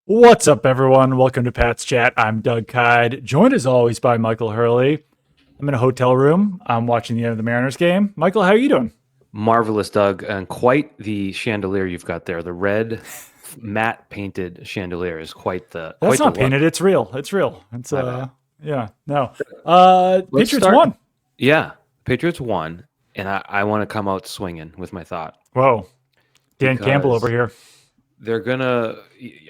What's up, everyone? Welcome to Pat's Chat. I'm Doug Kyed, joined as always by Michael Hurley. I'm in a hotel room. I'm watching the end of the Mariners game. Michael, how are you doing? Marvelous, Doug, and quite the chandelier you've got there. The red matte painted chandelier is That's quite the not look. painted. It's real. It's real. It's My bad. yeah, no. Let's Patriots start. won. Yeah, Patriots won, and I want to come out swinging with my thought Whoa, Dan Campbell over because here. they're gonna.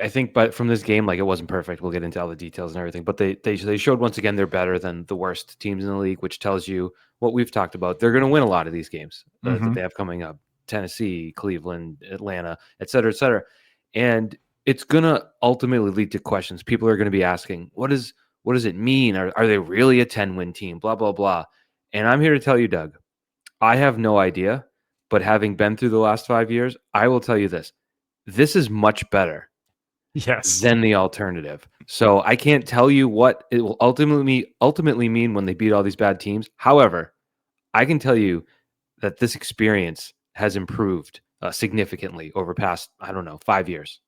I think, but from this game, like it wasn't perfect. We'll get into all the details and everything, but they showed once again they're better than the worst teams in the league, which tells you what we've talked about. They're gonna win a lot of these games that Hmm. they have coming up: Tennessee, Cleveland, Atlanta, et cetera, et cetera. And it's gonna ultimately lead to questions. People are gonna be asking, what does it mean? Are they really a 10-win team? Blah blah blah. And I'm here to tell you, Doug, I have no idea, but having been through the last 5 years, I will tell you this: this is much better Yes. than the alternative. So I can't tell you what it will ultimately mean when they beat all these bad teams. However, I can tell you that this experience has improved significantly over past, I don't know, 5 years.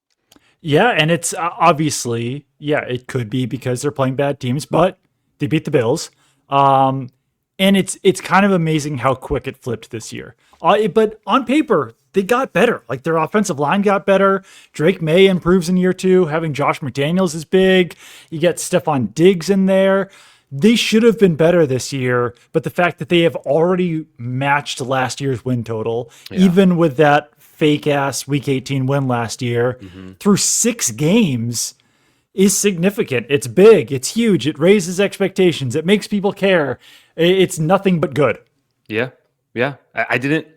Yeah, and it's obviously, yeah, it could be because they're playing bad teams, but they beat the Bills. Um, and it's kind of amazing how quick it flipped this year. But on paper, they got better. Like their offensive line got better. Drake Maye improves in year two. Having Josh McDaniels is big. You get Stephon Diggs in there. They should have been better this year, but the fact that they have already matched last year's win total, Yeah. even with that fake ass week 18 win last year, Hmm. through 6 games is significant. It's big. It's huge. It raises expectations. It makes people care. It's nothing but good. Yeah. Yeah. I didn't,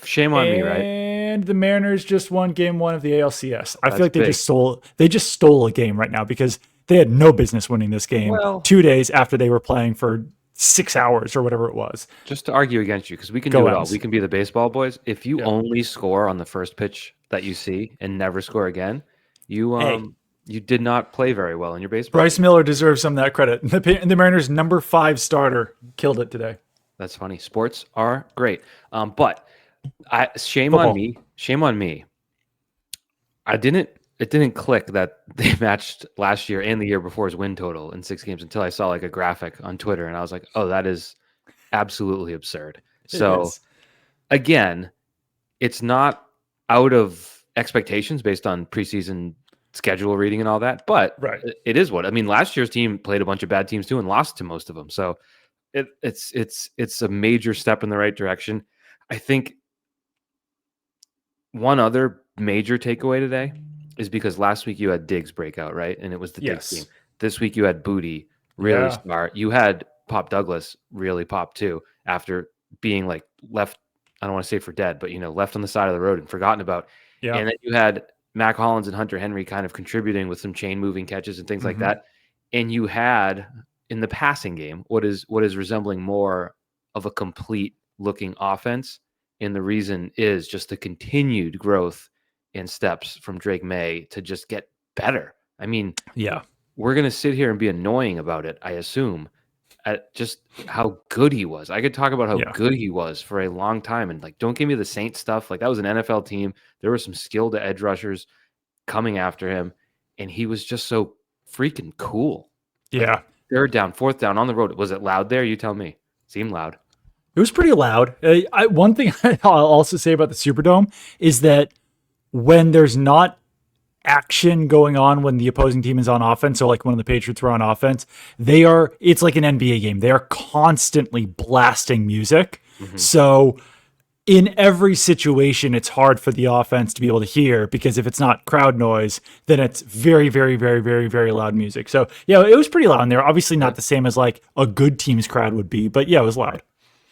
shame on me, right? And the Mariners just won game one of the ALCS. I feel That's like they big. just stole a game right now because they had no business winning this game Well, 2 days after they were playing for 6 hours or whatever it was. just to argue against you, because we can Go do it all. M's. We can be the baseball boys. If you Yeah. only score on the first pitch that you see and never score again, you Hey, um you did not play very well in your baseball Bryce game. Miller deserves some of that credit. The Mariners' number five starter killed it today. That's funny. Sports are great. But shame on Football. me. Shame on me. I didn't. It didn't click that they matched last year and the year before's win total in 6 games until I saw like a graphic on Twitter, and I was like, "Oh, that is absolutely absurd." It So is. again, it's not out of expectations based on preseason schedule reading and all that, but Right. it is what I mean. Last year's team played a bunch of bad teams too and lost to most of them, so it's a major step in the right direction. I think one other major takeaway today is because last week you had Diggs breakout, right? And it was the Diggs game. Yes. This week you had Booty really Yeah. start. You had Pop Douglas really pop too after being like left, I don't want to say for dead, but left on the side of the road and forgotten about. Yeah. And then you had Mac Hollins and Hunter Henry kind of contributing with some chain moving catches and things like Hmm. that. And you had in the passing game what is resembling more of a complete looking offense. And the reason is just the continued growth in steps from Drake Maye to just get better. I mean, Yeah. we're going to sit here and be annoying about it, I assume, at just how good he was. I could talk about how Yeah. good he was for a long time. And like, don't give me the Saints stuff. Like, that was an NFL team. There were some skilled edge rushers coming after him. And he was just so freaking cool. Like, Yeah. third down, fourth down on the road. Was it loud there? You tell me. Seemed loud. It was pretty loud. One thing I'll also say about the Superdome is that when there's not action going on when the opposing team is on offense, so like when the Patriots were on offense, it's like an NBA game. They are constantly blasting music. Hmm. So in every situation, it's hard for the offense to be able to hear because if it's not crowd noise, then it's very, very, very, very, very loud music. So yeah, it was pretty loud in there. Obviously not the same as like a good team's crowd would be, but yeah, it was loud.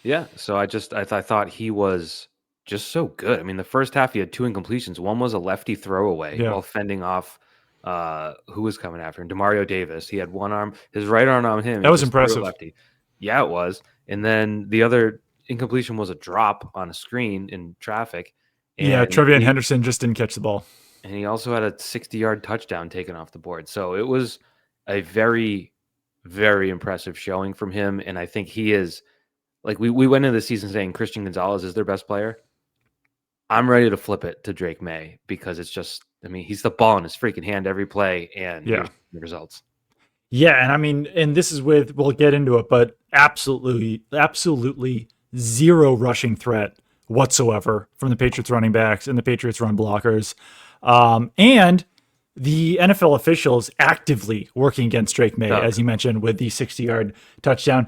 Yeah, so I thought he was just so good. I mean, the first half he had two incompletions. One was a lefty throwaway Yeah. while fending off who was coming after him, Demario Davis. He had one arm, his right arm on him. That He was just threw a impressive. lefty. Yeah, it was. And then the other incompletion was a drop on a screen in traffic, Yeah, and Trevian he Henderson just didn't catch the ball. and he also had a 60-yard touchdown taken off the board. So it was a very, very impressive showing from him, and I think he is. Like we went into the season saying Christian Gonzalez is their best player. I'm ready to flip it to Drake Maye because I mean, he's the ball in his freaking hand every play, and Yeah. the results. Yeah, and I mean, and this is we'll get into it, but absolutely zero rushing threat whatsoever from the Patriots running backs and the Patriots run blockers. And the NFL officials actively working against Drake Maye, as you mentioned, with the 60-yard touchdown.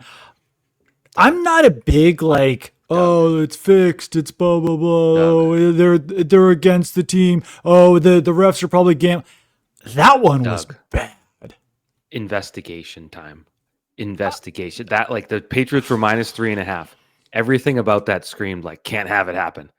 I'm not a big oh, it's fixed. It's blah blah blah. Oh, they're against the team. Oh, the refs are probably That one was bad. Investigation time. Investigation. That the Patriots were -3.5. Everything about that screamed can't have it happen.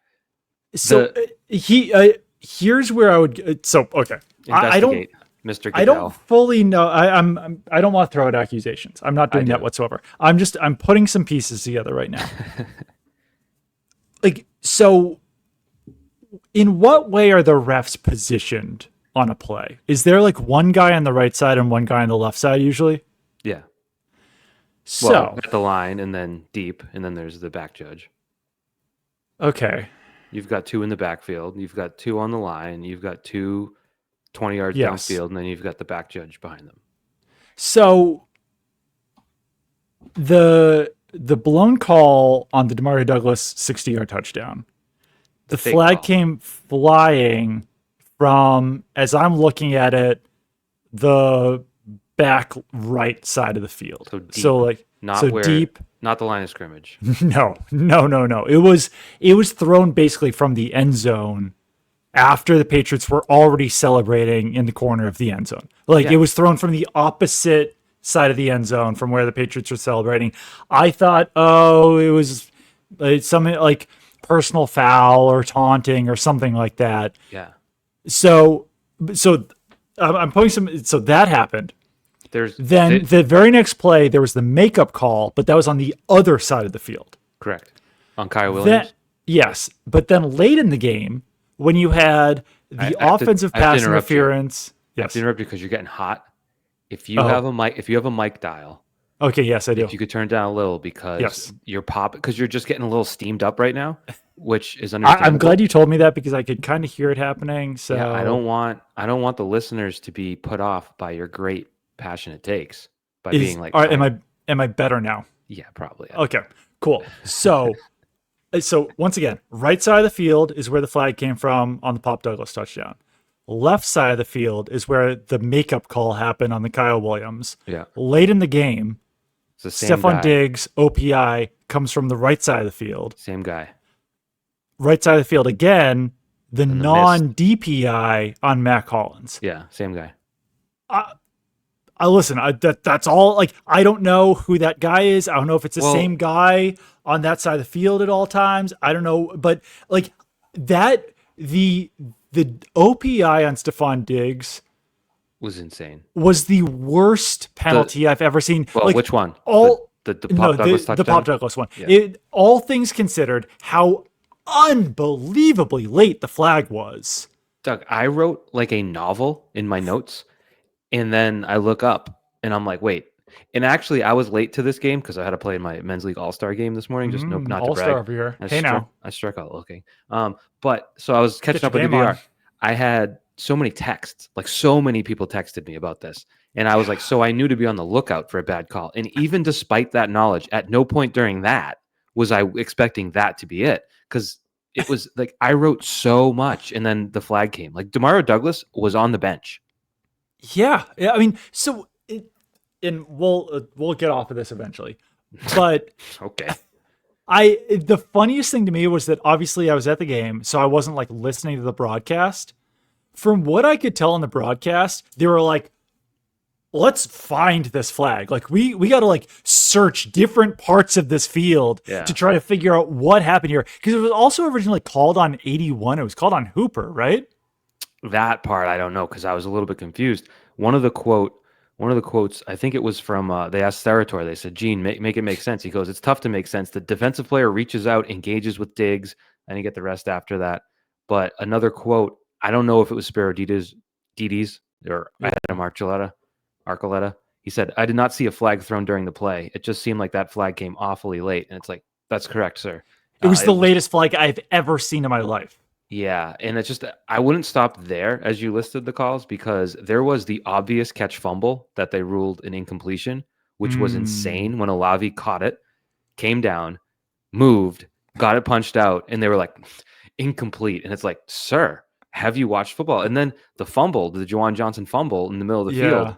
So here's where I would. So okay, I don't, Mr. Goodell. I don't fully know. I don't want to throw out accusations. I'm not doing that whatsoever. I'm putting some pieces together right now. So, in what way are the refs positioned on a play? Is there one guy on the right side and one guy on the left side usually? Yeah. So at the line and then deep, and then there's the back judge. Okay. You've got 2 in the backfield. You've got 2 on the line. You've got 2 20 yards downfield, and then you've got the back judge behind them. So the blown call on the Demario Douglas 60-yard touchdown, the flag came flying from, as I'm looking at it, the back right side of the field. So deep. Deep. Not the line of scrimmage. No. It was thrown basically from the end zone after the Patriots were already celebrating in the corner of the end zone. It was thrown from the opposite side of the end zone from where the Patriots were celebrating. I thought, it was something personal foul or taunting or something like that. Yeah. So I'm putting some. So that happened. The very next play, there was the makeup call, but that was on the other side of the field. Correct. On Kyle Williams? Yes. But then late in the game, when you had the offensive pass interference. I have to interrupt you because you're getting hot. If you have a mic dial. Okay, yes, I do. If you could turn it down a little because you're just getting a little steamed up right now, which is understandable. I'm glad you told me that because I could kind of hear it happening. So yeah, I don't want the listeners to be put off by your great passionate takes by being all right, am I better now? Yeah, probably. Yeah. Okay, cool. So once again, right side of the field is where the flag came from on the Pop Douglas touchdown. Left side of the field is where the makeup call happened on the Kyle Williams. Yeah. Late in the game, Stephon guy. Diggs, OPI, comes from the right side of the field. Same guy. Right side of the field again, the non-DPI on Matt Collins. Yeah, same guy. That's all. I don't know who that guy is. I don't know if it's the same guy on that side of the field at all times. I don't know, but that the OPI on Stephon Diggs was insane. Was the worst penalty I've ever seen. Well, which one? The Pop Douglas touchdown? The Pop Douglas one. Yeah. All things considered, how unbelievably late the flag was. Doug, I wrote a novel in my notes, and then I look up, and I'm like, wait. And actually, I was late to this game because I had to play in my men's league all-star game this morning. Just not to brag. All-star over here. I struck out looking. But so I was catching up with the VR. I had so many texts, so many people texted me about this. And I was so I knew to be on the lookout for a bad call. And even despite that knowledge, at no point during that was I expecting that to be it. Because it was I wrote so much, and then the flag came. Demario Douglas was on the bench. Yeah. I mean, so... And we'll get off of this eventually, but okay. The funniest thing to me was that obviously I was at the game, so I wasn't listening to the broadcast. From what I could tell in the broadcast, they were let's find this flag. We got to search different parts of this field to try to figure out what happened here. Because it was also originally called on 81. It was called on Hooper, right? That part I don't know because I was a little bit confused. One of the quotes, I think it was from, they asked Therator, they said, Gene, make it make sense. He goes, it's tough to make sense. The defensive player reaches out, engages with Diggs, and you get the rest after that. But another quote, I don't know if it was Spiro Dides or Adam Archuleta. He said, I did not see a flag thrown during the play. It just seemed like that flag came awfully late. And it's that's correct, sir. It was the latest flag I've ever seen in my life. Yeah, and it's just I wouldn't stop there as you listed the calls because there was the obvious catch fumble that they ruled an incompletion, which was Mm, insane when Olavi caught it, came down, moved, got it punched out, and they were like incomplete. And it's like, sir, have you watched football? And then the fumble, the Juwan Johnson fumble in the middle of the field, yeah,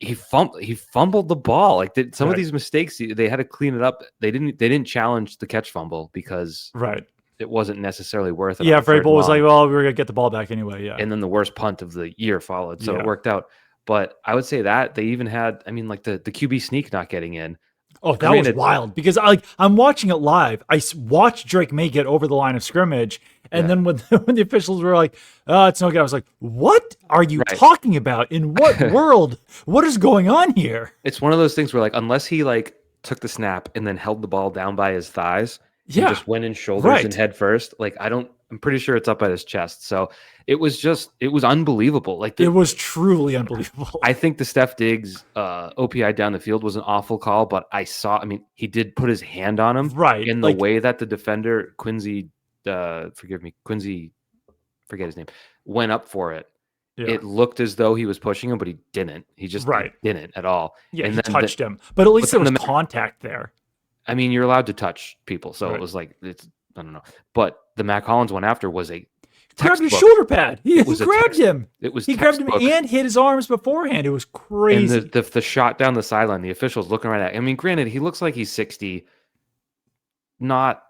he fumbled the ball. Like some of right, these mistakes, they had to clean it up. They didn't challenge the catch fumble because right. it wasn't necessarily worth it Yeah, on third and Vrabel was like, long. well, we're gonna get the ball back anyway. Yeah, And then the worst punt of the year followed. So it yeah. worked out. But I would say that they even had, I mean, like the QB sneak not getting in. Oh, that was Granted, wild because I'm watching it live. Watched Drake May get over the line of scrimmage, and yeah, then when when the officials were like, "Oh, it's no good," I was like, "What are you right. talking about? In what world? What is going on here?" It's one of those things where like unless he like took the snap and then held the ball down by his thighs and Yeah, just went in shoulders and right. head first, like I'm pretty sure it's up at his chest. So it was unbelievable. Like It was truly unbelievable. I think the Steph Diggs OPI down the field was an awful call, but I mean, he did put his hand on him Right, in the like way that the defender, Quincy, forget his name, went up for it. yeah, It looked as though he was pushing him, but he didn't. He right. didn't at all. Yeah, And he then, touched him, but at but least there then was contact there. I mean, you're allowed to touch people. So it Right. was like, I don't know. But the Mac Hollins one after was a Grabbed his textbook. shoulder pad. It He was a grabbed text. him. It was He grabbed him textbook. and hit his arms beforehand. It was And crazy. the shot down the sideline, the officials looking right at. I mean, granted, he looks like he's 60, not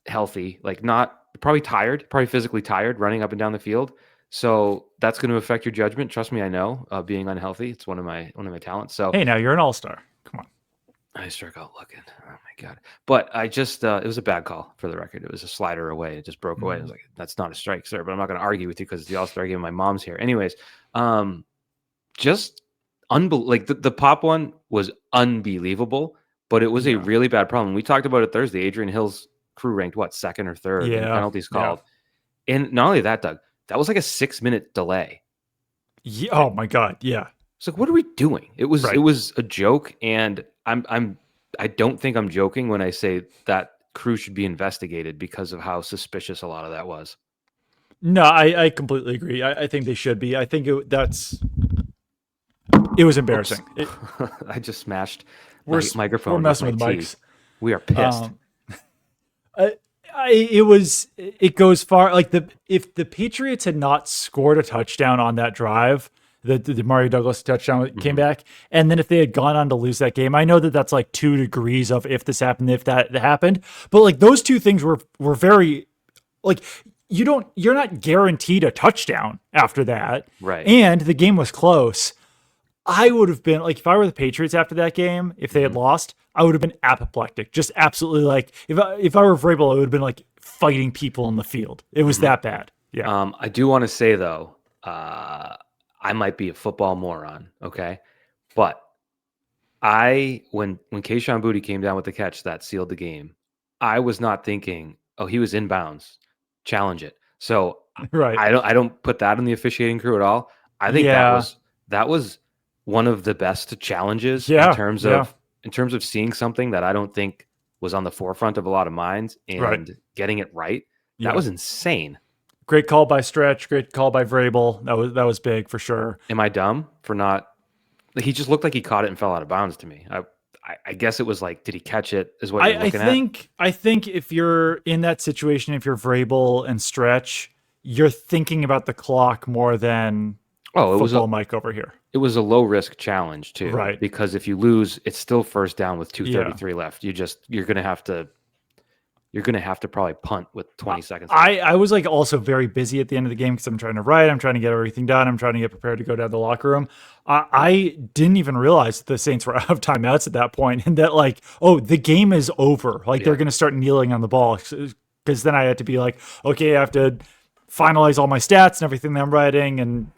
healthy, like not probably tired, probably physically tired, running up and down the field. So that's going to affect your judgment. Trust me, I know. Being unhealthy, it's one of my talents. So Hey, now you're an all-star. Come on. I struck out looking. Oh my god! But I just it was a bad call for the record. It was a slider away. It just broke away. I was like, that's not a strike, sir. But I'm not going to argue with you because it's the All-Star game. My mom's here. Anyways, just like the pop one was unbelievable, but it was a really bad problem. We talked about it Thursday. Adrian Hill's crew ranked what, second or third in Yeah. penalties called. And not only that, Doug, that was like a 6-minute delay. Yeah. Oh my God. Yeah. It's like, what are we doing? It was Right. it was a joke, and I don't think I'm joking when I say that crew should be investigated because of how suspicious a lot of that was. No, I completely agree. I think they should be. I think it was embarrassing. I just smashed We're my microphone we're with messing my with tea. mics. We are pissed. It goes far. Like if the Patriots had not scored a touchdown on that drive, the Mario Douglas touchdown came back, and then if they had gone on to lose that game, I know that that's like 2 degrees of if this happened, if that happened, but like those two things were very like you're not guaranteed a touchdown after that, Right. And the game was close. I would have been like, if I were the Patriots after that game, if they had lost, I would have been apoplectic. Just absolutely like, if I were Vrabel, I would have been like fighting people in the field. It was that bad. Yeah. I do want to say though, I might be a football moron, okay? But when Kayshon Booty came down with the catch that sealed the game, I was not thinking, oh, he was inbounds, challenge it. So Right. I don't put that on the officiating crew at all. I think Yeah. that was one of the best challenges Yeah. in terms of seeing something that I don't think was on the forefront of a lot of minds and Right. getting it right. That Yeah. was insane. Great call by Stretch. Great call by Vrabel. That was big for sure. Am I dumb for not? He just looked like he caught it and fell out of bounds to me. I guess it was like, did he catch it? Is what you're looking at. I think if you're in that situation, if you're Vrabel and Stretch, you're thinking about the clock more than Oh, football Mike over here. it was a low risk challenge too, Right. Because if you lose, it's still first down with 2:33 left. You're gonna have to probably punt with 20 seconds left. I was like also very busy at the end of the game because I'm trying to write, I'm trying to get everything done, I'm trying to get prepared to go down to the locker room. I didn't even realize the Saints were out of timeouts at that point, and that like, oh, the game is over. Like they're going to start kneeling on the ball, because then I had to be like, okay, I have to finalize all my stats and everything that I'm writing, and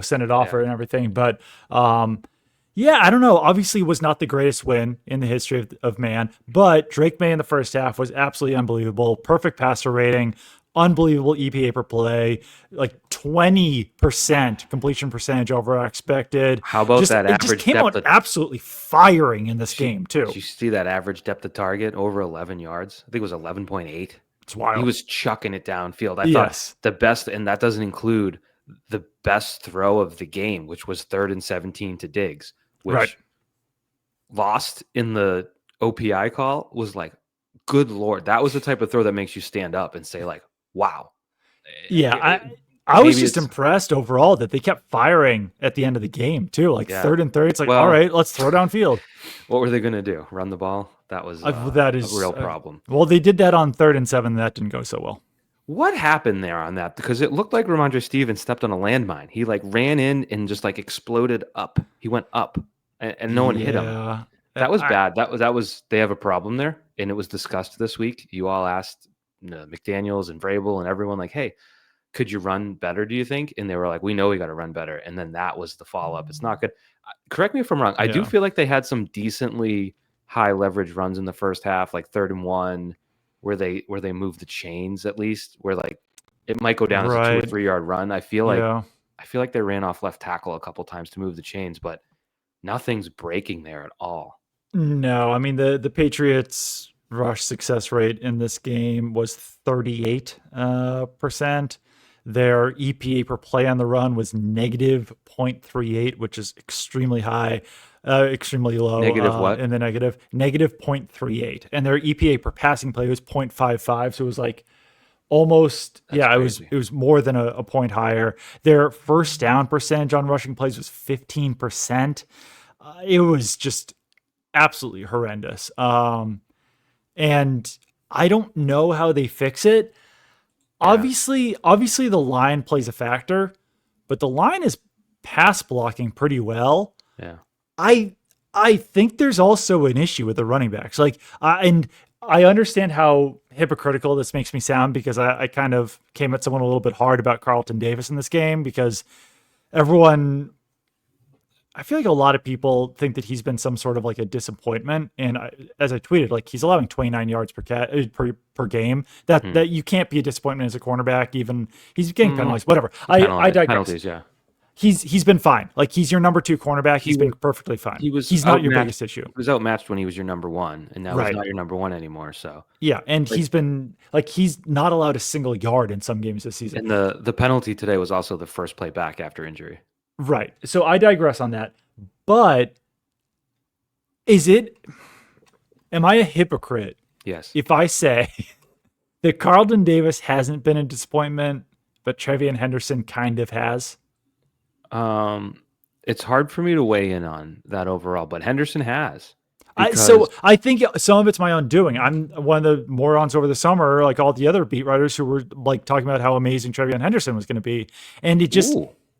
send it off and everything. But yeah, I don't know. Obviously, it was not the greatest win in the history of man, but Drake May in the first half was absolutely unbelievable. Perfect passer rating, unbelievable EPA per play, like 20% completion percentage over expected. How about that It just average came out depth absolutely firing in this game too. Did you see that average depth of target over 11 yards? I think it was 11.8. It's wild. He was chucking it downfield. I thought Yes. the best, and that doesn't include the best throw of the game, which was 3rd and 17 to Diggs, which Right. lost in the OPI call, was like, good Lord. That was the type of throw that makes you stand up and say, like, wow. Yeah, I was Maybe just it's, impressed overall that they kept firing at the end of the game too. Like yeah. 3rd and 30, it's like, all Well, right, let's throw downfield. what were they going to do? Run the ball? That was That a is real problem. well, they did that on 3rd and 7. That didn't go so well. What happened there on that? Because it looked like Ramondre Stevens stepped on a landmine. He like ran in and just like exploded up. He went up, and no one hit him. Yeah, That was bad. That was they have a problem there, and it was discussed this week. You all asked McDaniels and Vrabel and everyone, like, hey, could you run better, do you think? And they were like, we know we got to run better. And then that was the follow-up. It's not good. Correct me if I'm wrong. I do feel like they had some decently high leverage runs in the first half, like 3rd and 1, where they moved the chains at least, where like it might go down as a 2 or 3 yard run. I feel like they ran off left tackle a couple times to move the chains, but nothing's breaking there at all. No, I mean the Patriots rush success rate in this game was 38%. Their EPA per play on the run was negative 0.38, which is extremely high, extremely low. Negative what? In the negative 0.38. And their EPA per passing play was 0.55. So it was like almost, crazy. it was more than a point higher. Their first down percentage on rushing plays was 15%. It was just absolutely horrendous. And I don't know how they fix it. Yeah. Obviously the line plays a factor, but the line is pass blocking pretty well. Yeah. I think there's also an issue with the running backs. Like, and I understand how hypocritical this makes me sound because I kind of came at someone a little bit hard about Carlton Davis in this game because I feel like a lot of people think that he's been some sort of like a disappointment. And as I tweeted, like he's allowing 29 yards per game. That you can't be a disappointment as a cornerback. Even he's getting penalties, whatever. I digress. Penalties, yeah. He's been fine. Like he's your number 2 cornerback. He's been perfectly fine. He's not your biggest issue. He was outmatched when he was your number 1, and now he's not your number 1 anymore. So yeah, and he's been like he's not allowed a single yard in some games this season. And the penalty today was also the first play back after injury. Right. So I digress on that. But am I a hypocrite? Yes. If I say that Carlton Davis hasn't been a disappointment, but Trevian Henderson kind of has? It's hard for me to weigh in on that overall, but Henderson has. So I think some of it's my own doing. I'm one of the morons over the summer, like all the other beat writers who were like talking about how amazing Trevian Henderson was going to be. And it just,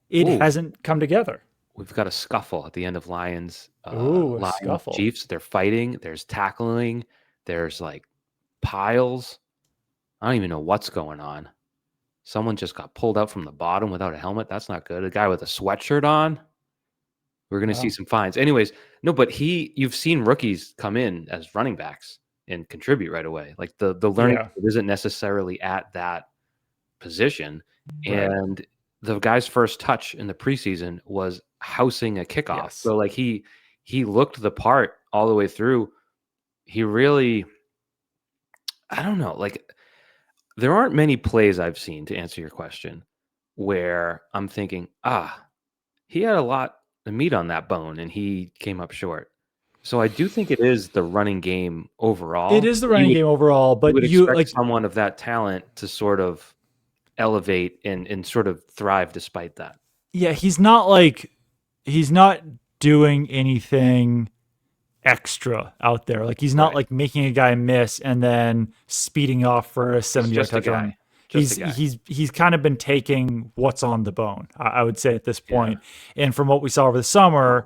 hasn't come together. We've got a scuffle at the end of Lions. Scuffle. Chiefs, they're fighting. There's tackling. There's like piles. I don't even know what's going on. Someone just got pulled out from the bottom without a helmet. That's not good. A guy with a sweatshirt on. We're going to see some fines. Anyways, no, but you've seen rookies come in as running backs and contribute right away. Like the learning isn't necessarily at that position. Right. And the guy's first touch in the preseason was housing a kickoff. Yes. So like he looked the part all the way through. He really, I don't know, like there aren't many plays I've seen, to answer your question, where I'm thinking, he had a lot of meat on that bone and he came up short. So I do think it is the running game overall. It is the running game overall, but you would expect someone of that talent to sort of elevate and sort of thrive despite that. Yeah, he's not doing anything extra out there. Like he's not like making a guy miss and then speeding off for a 70-yard touchdown. He's kind of been taking what's on the bone, I would say at this point. Yeah. And from what we saw over the summer,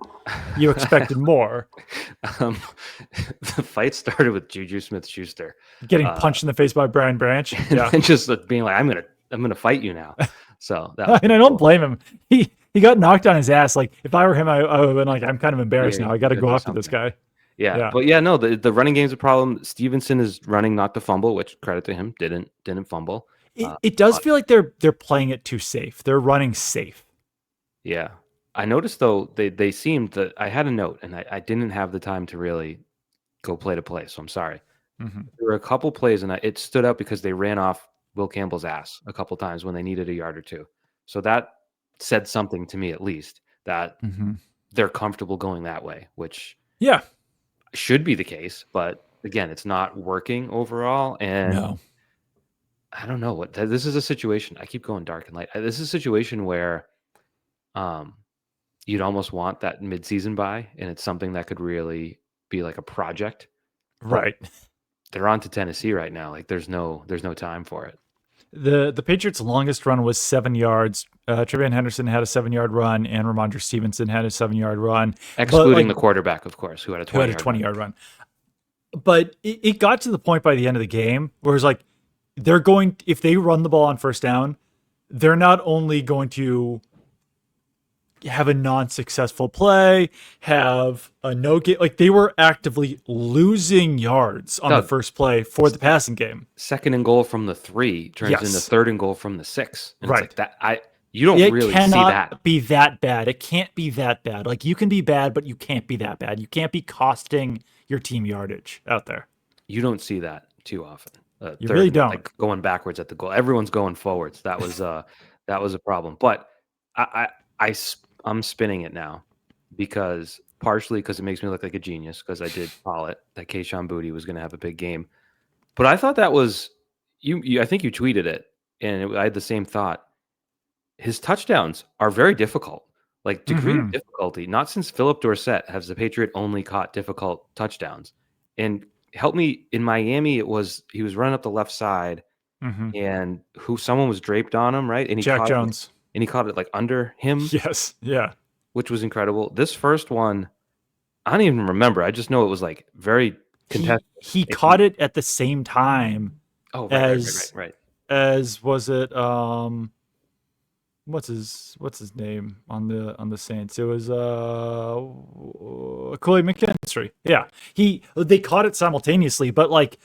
you expected more. The fight started with Juju Smith-Schuster getting punched in the face by Brian Branch, and just being like, "I'm gonna fight you now." So and I don't blame him. He got knocked on his ass. Like if I were him, I would have been like, I'm kind of embarrassed now. I got to go after this guy. Yeah. But no, the running game's a problem. Stevenson is running not to fumble, which credit to him, didn't fumble. It does feel like they're playing it too safe. They're running safe. Yeah. I noticed though they seemed that I had a note and I didn't have the time to really go play to play, so I'm sorry. There were a couple plays, and it stood out because they ran off Will Campbell's ass a couple times when they needed a yard or two. So that said something to me, at least, that they're comfortable going that way, which should be the case. But again, it's not working overall. And I don't know what this is a situation. I keep going dark and light. This is a situation where you'd almost want that midseason bye, and it's something that could really be like a project. Right. But they're on to Tennessee right now. Like there's no time for it. The Patriots' longest run was 7 yards. Trevion Henderson had a 7-yard run, and Ramondre Stevenson had a 7-yard run, excluding the quarterback, of course, who had a 20-yard run. But it got to the point by the end of the game where it's like if they run the ball on first down, they're not only going to have a non-successful play, have a no get. Like they were actively losing yards on the first play for the passing game. 2nd and goal from the 3 turns into 3rd and goal from the 6. And right. It's like that. You don't really see that. It cannot be that bad. It can't be that bad. Like you can be bad, but you can't be that bad. You can't be costing your team yardage out there. You don't see that too often. You really don't. Like going backwards at the goal. Everyone's going forwards. That was a problem. But I'm spinning it now partially because it makes me look like a genius because I did call it that Kayshon Booty was going to have a big game. But I thought that was you. I think you tweeted it, and I had the same thought. His touchdowns are very difficult, like degree of difficulty. Not since Philip Dorsett has the Patriot only caught difficult touchdowns. And help me, in Miami, he was running up the left side, and someone was draped on him, right? And Jack Jones. And he caught it like under him. Yes. Yeah. Which was incredible. This first one, I don't even remember. I just know it was like very contested. He caught it at the same time. Oh, right. As was it what's his name on the Saints? It was Kool-Aid McKinstry. Yeah. They caught it simultaneously, but like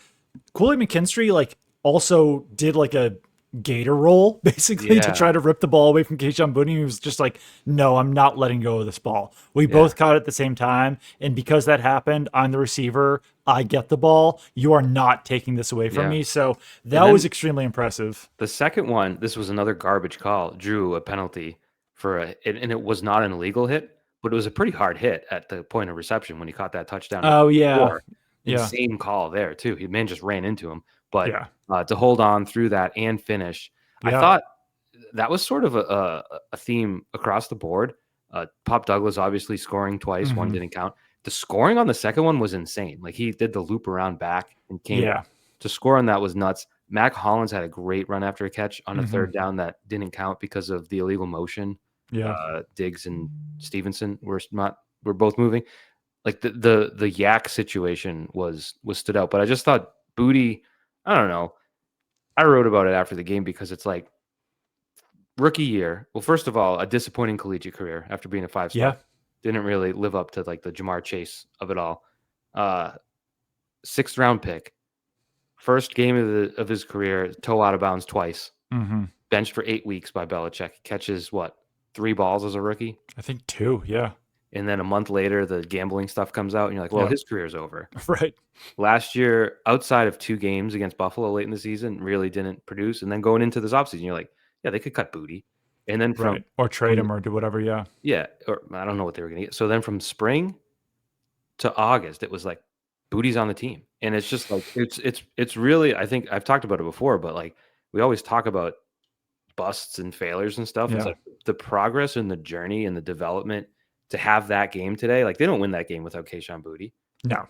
Kool-Aid McKinstry like also did like a gator roll basically to try to rip the ball away from Kayshon Booty. He was just like, no, I'm not letting go of this ball. We both caught it at the same time, and because that happened, I'm the receiver, I get the ball, you are not taking this away from me. So that was extremely impressive. The second one, this was another garbage call, drew a penalty and it was not an illegal hit, but it was a pretty hard hit at the point of reception when he caught that touchdown. Insane call there too. Man just ran into him. But to hold on through that and finish, I thought that was sort of a theme across the board. Pop Douglas obviously scoring twice, one didn't count. The scoring on the second one was insane. Like he did the loop around back and came to score on that was nuts. Mac Hollins had a great run after a catch on a 3rd down that didn't count because of the illegal motion. Diggs and Stevenson were both moving. Like the yak situation was stood out, but I just thought Booty, I don't know. I wrote about it after the game because it's like rookie year. Well, first of all, a disappointing collegiate career after being a 5-star. Yeah. Didn't really live up to like the Jamar Chase of it all. 6th round pick. First game of his career, toe out of bounds twice. Benched for 8 weeks by Belichick. Catches 3 balls as a rookie? I think 2, yeah. And then a month later, the gambling stuff comes out, and you're like, well, his career's over. Right. Last year, outside of 2 games against Buffalo late in the season, really didn't produce. And then going into this offseason, you're like, yeah, they could cut Booty. And then or trade him or do whatever, Yeah, or I don't know what they were going to get. So then from spring to August, it was like, Booty's on the team. And it's just like, it's really, I think I've talked about it before, but like, we always talk about busts and failures and stuff. It's like the progress and the journey and the development to have that game today, like they don't win that game without Kayshon Booty. No,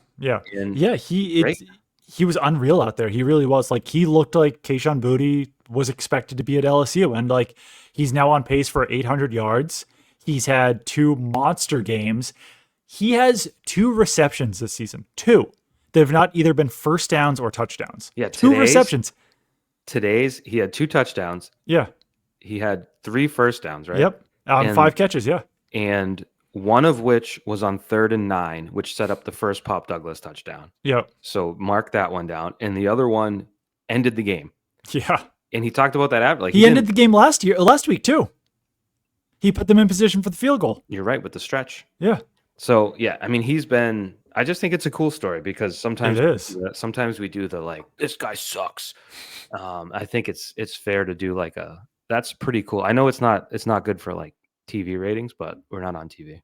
he was unreal out there. He really was. Like he looked like Kayshon Booty was expected to be at LSU, and like he's now on pace for 800 yards. He's had 2 monster games. He has 2 receptions this season. 2. They've not either been first downs or touchdowns. Yeah, 2 receptions. He had 2 touchdowns. Yeah, he had 3 first downs. Right. Yep. 5 catches. Yeah, and one of which was on 3rd and 9, which set up the first Pop Douglas touchdown. Yep. So mark that one down. And the other one ended the game. Yeah. And he talked about that after. Like he ended the game last week too. He put them in position for the field goal. You're right, with the stretch. Yeah. So, yeah, I mean, he's been I just think it's a cool story because It is. sometimes we do the like this guy sucks. I think it's fair to do like that's pretty cool. I know it's not good for like TV ratings, but we're not on TV.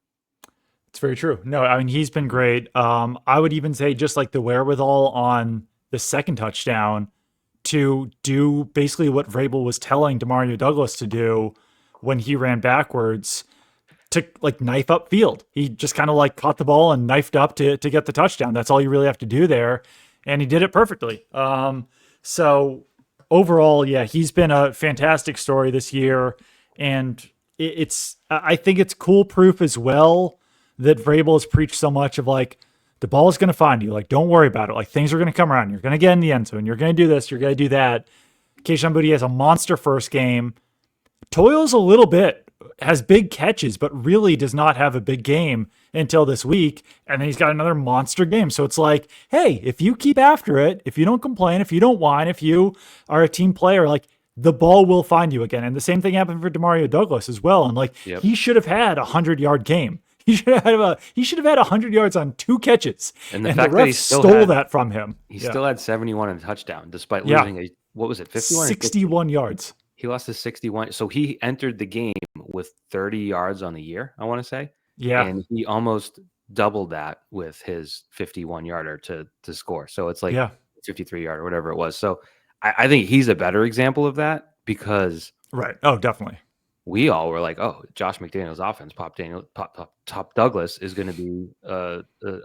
It's very true. No, I mean he's been great. I would even say just like the wherewithal on the second touchdown to do basically what Vrabel was telling Demario Douglas to do when he ran backwards to like knife up field. He just kind of like caught the ball and knifed up to get the touchdown. That's all you really have to do there, and he did it perfectly. So overall, yeah, he's been a fantastic story this year, and it's I think it's cool proof as well that Vrabel has preached so much of like the ball is going to find you. Like, don't worry about it. Like, things are going to come around. You're going to get in the end zone. You're going to do this. You're going to do that. Kayshon Booty has a monster first game. Toils a little bit, has big catches, but really does not have a big game until this week. And then he's got another monster game. So it's like, hey, if you keep after it, if you don't complain, if you don't whine, if you are a team player, like the ball will find you again. And the same thing happened for Demario Douglas as well. And like, he should have had a 100-yard game. He should have had 100 yards on 2 catches. And the fact that he stole that from him. He still had 71 and a touchdown, despite losing what was it, 51? 61 yards. He lost to 61. So he entered the game with 30 yards on the year, I want to say. Yeah. And he almost doubled that with his 51-yarder to score. So it's like 53-yard or whatever it was. So I think he's a better example of that because right. Oh, definitely. We all were like, "Oh, Josh McDaniels' offense, Pop Douglas is going to be a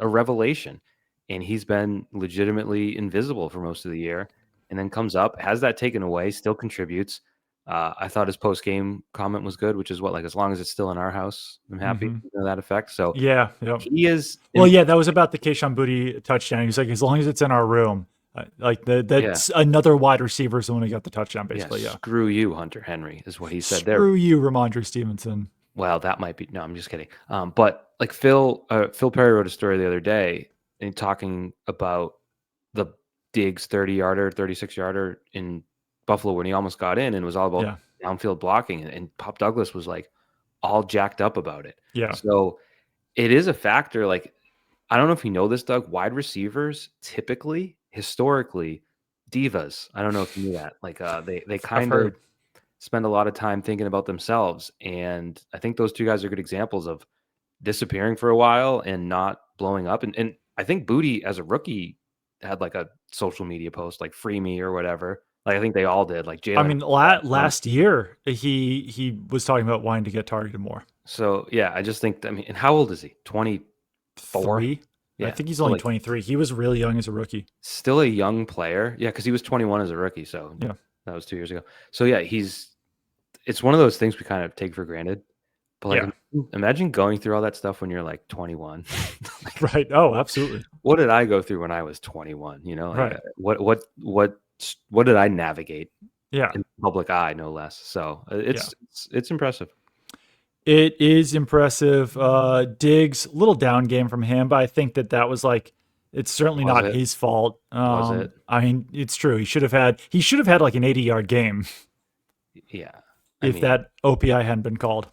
revelation," and he's been legitimately invisible for most of the year, and then comes up, has that taken away, still contributes. I thought his post game comment was good, which is what like as long as it's still in our house, I'm happy. You know, that effect. So yeah, he is. Well, yeah, that was about the Kayshon Booty touchdown. He was like, as long as it's in our room. Like that's another wide receiver is the one who got the touchdown, basically. Yeah. Screw you, Hunter Henry, is what he said there. Screw you, Ramondre Stevenson. Well, that might be. No, I'm just kidding. But like Phil Perry wrote a story the other day and talking about the Diggs 30-yarder, 36-yarder in Buffalo when he almost got in and it was all about downfield blocking. And Pop Douglas was like all jacked up about it. Yeah. So it is a factor. Like, I don't know if you know this, Doug. Wide receivers typically, historically, divas. I don't know if you knew that. Like they kind of spend a lot of time thinking about themselves. And I think those two guys are good examples of disappearing for a while and not blowing up. And I think Boutte as a rookie had like a social media post like free me or whatever. Like I think they all did. Like Jalen. I mean, last year he was talking about wanting to get targeted more. So yeah, I just think. I mean, and how old is he? 24. Yeah, I think he's only 23. He was really young as a rookie. Still a young player. Yeah, because he was 21 as a rookie. So yeah, that was 2 years ago. So yeah, it's one of those things we kind of take for granted. But like, imagine going through all that stuff when you're like 21. Right. Oh, absolutely. What did I go through when I was 21? You know, right. What did I navigate? Yeah. In the public eye, no less. So it's impressive. It is impressive. Diggs, little down game from him, but I think that was like, it's certainly not his fault. Was it? I mean, it's true. He should have had like an 80-yard game. Yeah. If that OPI hadn't been called.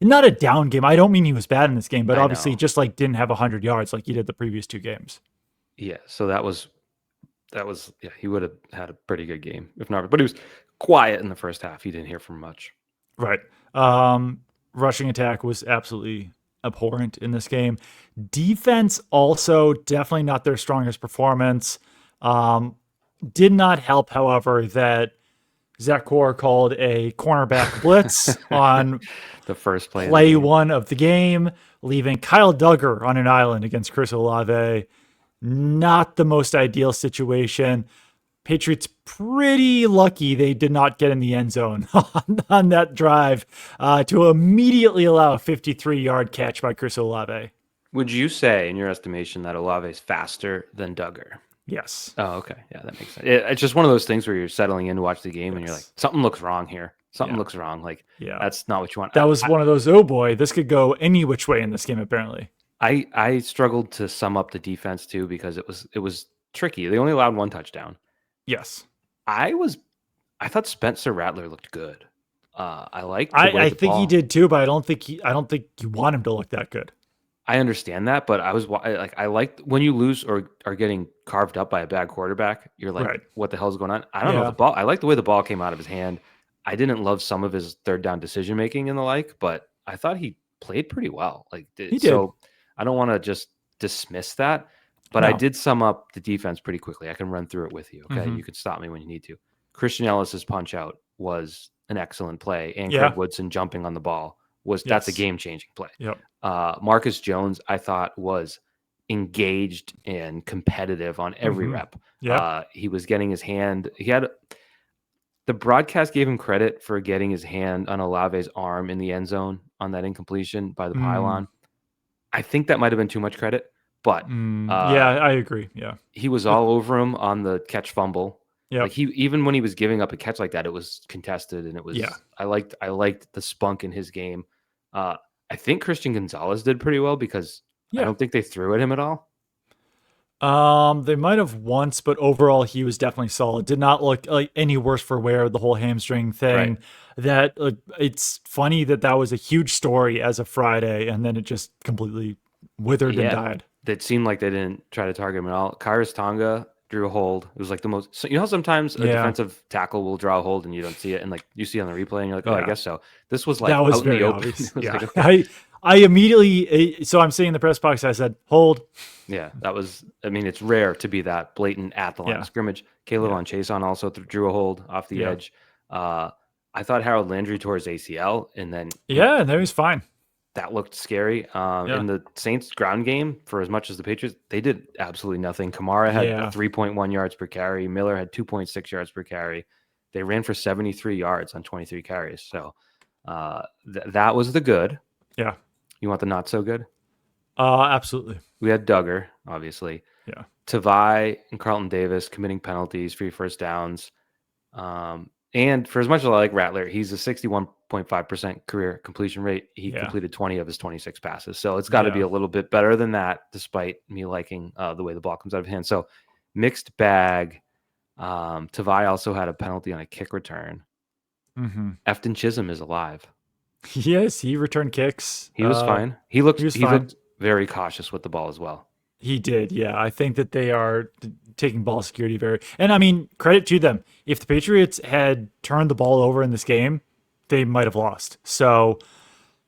Not a down game. I don't mean he was bad in this game, but obviously just like didn't have 100 yards like he did the previous 2 games. Yeah. So that was he would have had a pretty good game if not, but he was quiet in the first half. He didn't hear from much. Right. Rushing attack was absolutely abhorrent in this game. Defense also definitely not their strongest performance. Did not help, however, that Zach Core called a cornerback blitz on the first play 1 of the game, leaving Kyle Duggar on an island against Chris Olave. Not the most ideal situation. Patriots pretty lucky they did not get in the end zone on that drive to immediately allow a 53-yard catch by Chris Olave. Would you say, in your estimation, that Olave is faster than Duggar? Yes. Oh, okay. Yeah, that makes sense. It's just one of those things where you're settling in to watch the game and you're like, something looks wrong here. Something looks wrong. Like, that's not what you want. That was one of those, oh boy, this could go any which way in this game, apparently. I struggled to sum up the defense too because it was tricky. They only allowed 1 touchdown. Yes. I thought Spencer Rattler looked good. I liked. I think he did too, but I don't think you want him to look that good. I understand that, but I like when you lose or are getting carved up by a bad quarterback, you're like, Right. what the hell's going on? I don't know the Yeah. ball. I like the way the ball came out of his hand. I didn't love some of his third down decision making and the like, but I thought he played pretty well. He did. So I don't want to just dismiss that, but I No. did sum up the defense pretty quickly. I can run through it with you. Okay, Hmm. you can stop me when you need to. Christian Ellis's punch out was an excellent play, and Craig Yeah. Woodson jumping on the ball that's a Yes. game changing play. Yep. Marcus Jones, I thought, was engaged and competitive on every Hmm. rep. Yeah. He was getting his hand. The broadcast gave him credit for getting his hand on Olave's arm in the end zone on that incompletion by the Mm. pylon. I think that might have been too much credit, but Yeah, I agree. Yeah. he was It- all over him on the catch fumble. Yep. Like even when he was giving up a catch like that, it was contested, and it was. Yeah. I liked the spunk in his game. I think Christian Gonzalez did pretty well because I Yeah. don't think they threw at him at all. They might have once, but overall he was definitely solid. Did not look like any worse for wear. The whole hamstring thing. Right. That it's funny that was a huge story as of Friday, and then it just completely withered and died. That seemed like they didn't try to target him at all. Kairos Tonga drew a hold. It was like the most. So, you know how sometimes a defensive tackle will draw a hold and you don't see it, and like you see it on the replay and you're like, oh, I guess so. This was like that was out in very the open. obvious. It was Yeah. like, okay. I immediately. So I'm sitting in the press box. I said, hold. Yeah, that was. I mean, it's rare to be that blatant at the line of scrimmage. Caleb on Chason also drew a hold off the edge. I thought Harold Landry tore his ACL, and then and that was fine. that looked scary. In the Saints ground game, for as much as the Patriots, they did absolutely nothing. Kamara had 3.1 yards per carry. Miller had 2.6 yards per carry. They ran for 73 yards on 23 carries. So that was the good. Yeah. You want the not so good? Absolutely. We had Duggar, obviously. Yeah. Tavai and Carlton Davis committing penalties, 3 first downs. And for as much as I like Rattler, he's a 61.5% career completion rate. He completed 20 of his 26 passes. So it's got to be a little bit better than that, despite me liking the way the ball comes out of hand. So mixed bag. Tavai also had a penalty on a kick return. Mm-hmm. Efton Chisholm is alive. Yes, he returned kicks. He was fine. He looked very cautious with the ball as well. He did, yeah. I think that they are taking ball security very... And, I mean, credit to them. If the Patriots had turned the ball over in this game, they might have lost. So,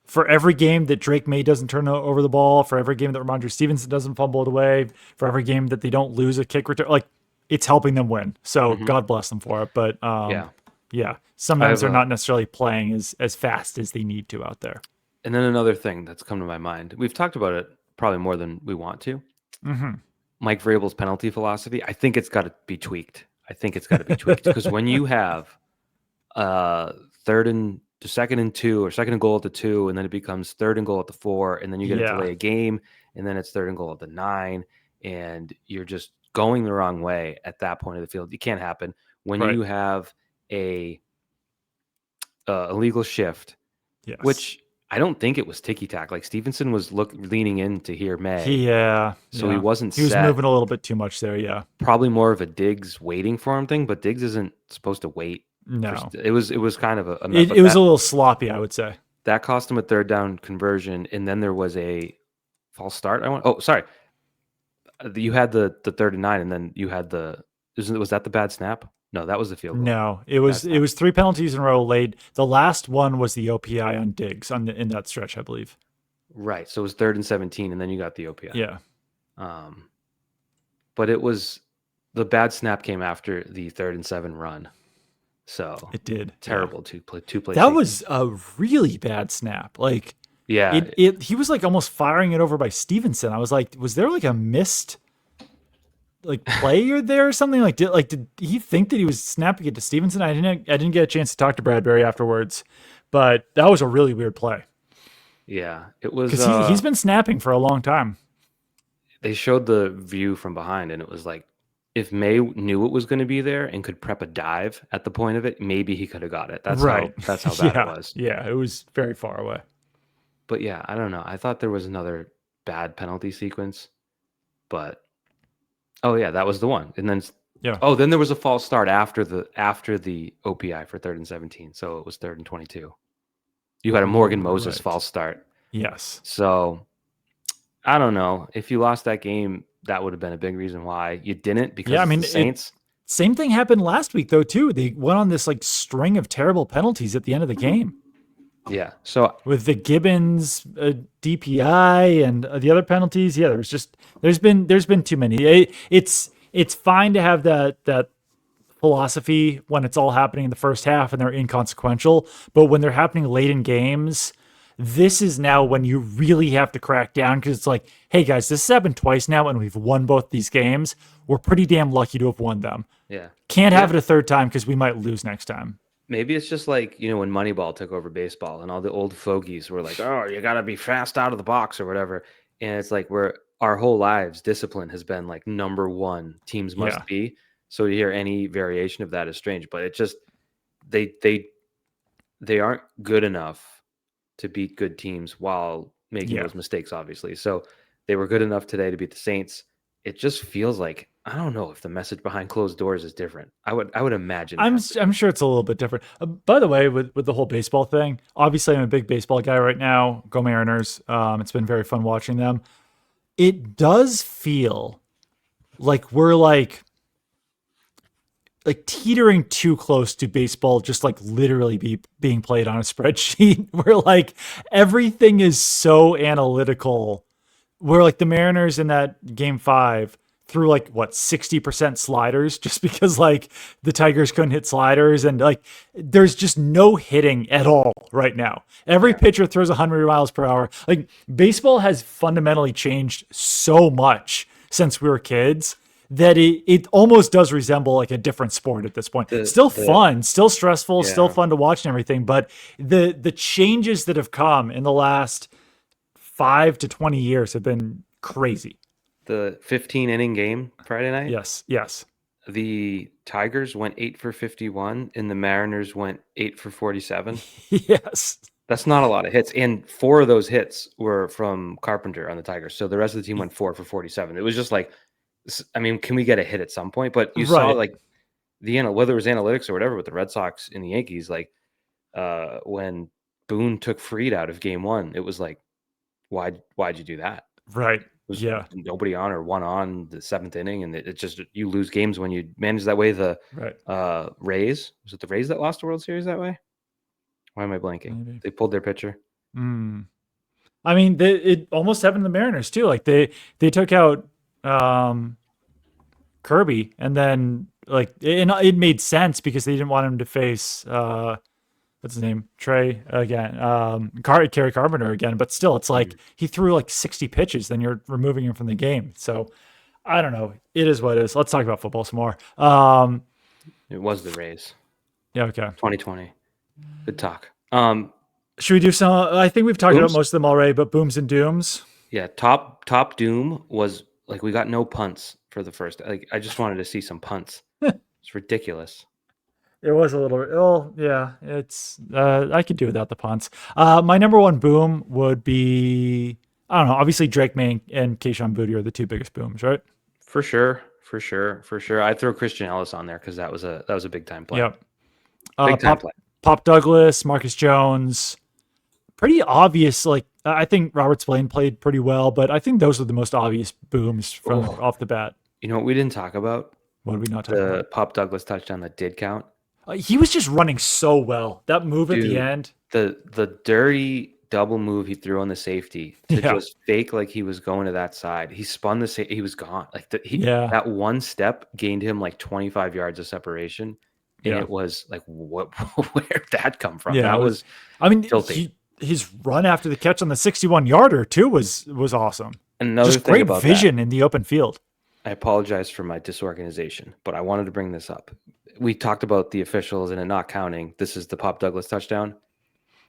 for every game that Drake Maye doesn't turn over the ball, for every game that Ramondre Stevenson doesn't fumble it away, for every game that they don't lose a kick return, like, it's helping them win. So, God bless them for it. But, sometimes they're not necessarily playing as fast as they need to out there. And then another thing that's come to my mind. We've talked about it probably more than we want to. Mm-hmm. Mike Vrabel's penalty philosophy, I think it's got to be tweaked. Because when you have second and 2 or second and goal at the 2, and then it becomes third and goal at the 4, and then you get to delay a game, and then it's third and goal at the 9, and you're just going the wrong way at that point of the field. It can't happen. When you have a illegal shift, which I don't think it was ticky-tack. Like Stevenson was leaning in to hear Maye. So he wasn't set. He was moving a little bit too much there, Probably more of a Diggs waiting for him thing, but Diggs isn't supposed to wait. No. It was kind of a it was a little sloppy, I would say. That cost him a third down conversion, and then there was a false start. You had the third and 9, and then you had was that the bad snap? No, that was the field goal. No, it was 3 penalties in a row late. The last one was the OPI on Diggs in that stretch, I believe. Right. So it was 3rd and 17, and then you got the OPI. Yeah. But it was the bad snap came after the 3rd and 7 run. So it did. Terrible two play. That was a really bad snap. Like he was like almost firing it over by Stevenson. I was like, was there like a missed player there or something? Did he think that he was snapping it to Stevenson? I didn't get a chance to talk to Bradbury afterwards, but that was a really weird play. Yeah, it was because he's been snapping for a long time. They showed the view from behind, and it was like if Maye knew it was going to be there and could prep a dive at the point of it, maybe he could have got it. That's how bad it was. Yeah, it was very far away. But yeah, I don't know. I thought there was another bad penalty sequence, but that was the one. And then then there was a false start after the OPI for 3rd and 17. So it was 3rd and 22. You had a Morgan Moses false start. Yes. So I don't know. If you lost that game, that would have been a big reason why. You didn't Yeah, because I it's the mean, Saints. same thing happened last week though too. They went on this like string of terrible penalties at the end of the game Yeah. So with the Gibbons DPI and the other penalties. Yeah, there's been too many. It's fine to have that philosophy when it's all happening in the first half and they're inconsequential, but when they're happening late in games, this is now when you really have to crack down because it's like, hey guys, this has happened twice now and we've won both these games. We're pretty damn lucky to have won them. yeah. Can't Yeah. have it a third time because we might lose next time. Maybe it's just like, when Moneyball took over baseball and all the old fogies were like, oh, you got to be fast out of the box or whatever. And it's like we're our whole lives, discipline has been like number one, teams must Yeah. be. So to hear any variation of that is strange, but it just, they aren't good enough to beat good teams while making Yeah. those mistakes, obviously. So they were good enough today to beat the Saints. It just feels like, I don't know if the message behind closed doors is different. I would imagine it I'm has to I'm be. sure it's a little bit different. By the way, with the whole baseball thing, obviously I'm a big baseball guy right now. Go Mariners. It's been very fun watching them. It does feel like we're like teetering too close to baseball just like literally being played on a spreadsheet where like everything is so analytical where like the Mariners in that game 5 threw like what 60% sliders just because like the Tigers couldn't hit sliders and like there's just no hitting at all right now. Every Yeah. pitcher throws 100 miles per hour. Like baseball has fundamentally changed so much since we were kids that it almost does resemble like a different sport at this point. Still The fun, still stressful, still Yeah. fun to watch and everything, but the changes that have come in the last 5 to 20 years have been crazy. The 15 inning game Friday night, Yes, yes, the Tigers went 8 for 51 and the Mariners went 8 for 47. yes, That's not a lot of hits. And 4 of those hits were from Carpenter on the Tigers. So the rest of the team went 4 for 47. It was just like, I mean, can we get a hit at some point? But you saw right, like whether it was analytics or whatever with the Red Sox and the Yankees, like when Boone took Fried out of game 1, it was like, why'd you do that? right, Was yeah, nobody on or one on the 7th inning, and it just you lose games when you manage that way. The right, Rays, was it the Rays that lost the World Series that way? Why am I blanking? maybe. They pulled their pitcher. Mm. I mean, it almost happened to the Mariners too. Like they took out um, Kirby, and then like it made sense because they didn't want him to face what's his name, Trey again, Kerry Carpenter again. But still, it's like he threw like 60 pitches, then you're removing him from the game. So I don't know. It is what it is. Let's talk about football some more. It was the Rays. Yeah, okay. 2020. Good talk. Should we do some? I think we've talked about Booms? most of them already, but booms and dooms. Yeah, top doom was like we got no punts for the first. Like I just wanted to see some punts. It's ridiculous. It was a little. Oh, yeah. It's. I could do without the punts. My number one boom would be. I don't know. Obviously, Drake May and Kayshon Booty are the two biggest booms, right? For sure. I'd throw Christian Ellis on there because that was a big time play. Yep. Big time play. Pop Douglas, Marcus Jones. Pretty obvious. Like I think Robert Spillane played pretty well, but I think those are the most obvious booms from off the bat. You know what we didn't talk about? What did we not talk The about? Pop Douglas touchdown that did count. He was just running so well. That move at the Dude, end. the dirty double move he threw on the safety to Yeah. just fake like he was going to that side. He spun he was gone. Like Yeah. that one step gained him like 25 yards of separation. And Yeah. it was like, what? Where'd that come from? Yeah, That it was I mean, filthy. his run after the catch on the 61-yarder too was awesome. Another Just thing great about vision in the open field. I apologize for my disorganization, but I wanted to bring this up. We talked about the officials and it not counting. This is the Pop Douglas touchdown.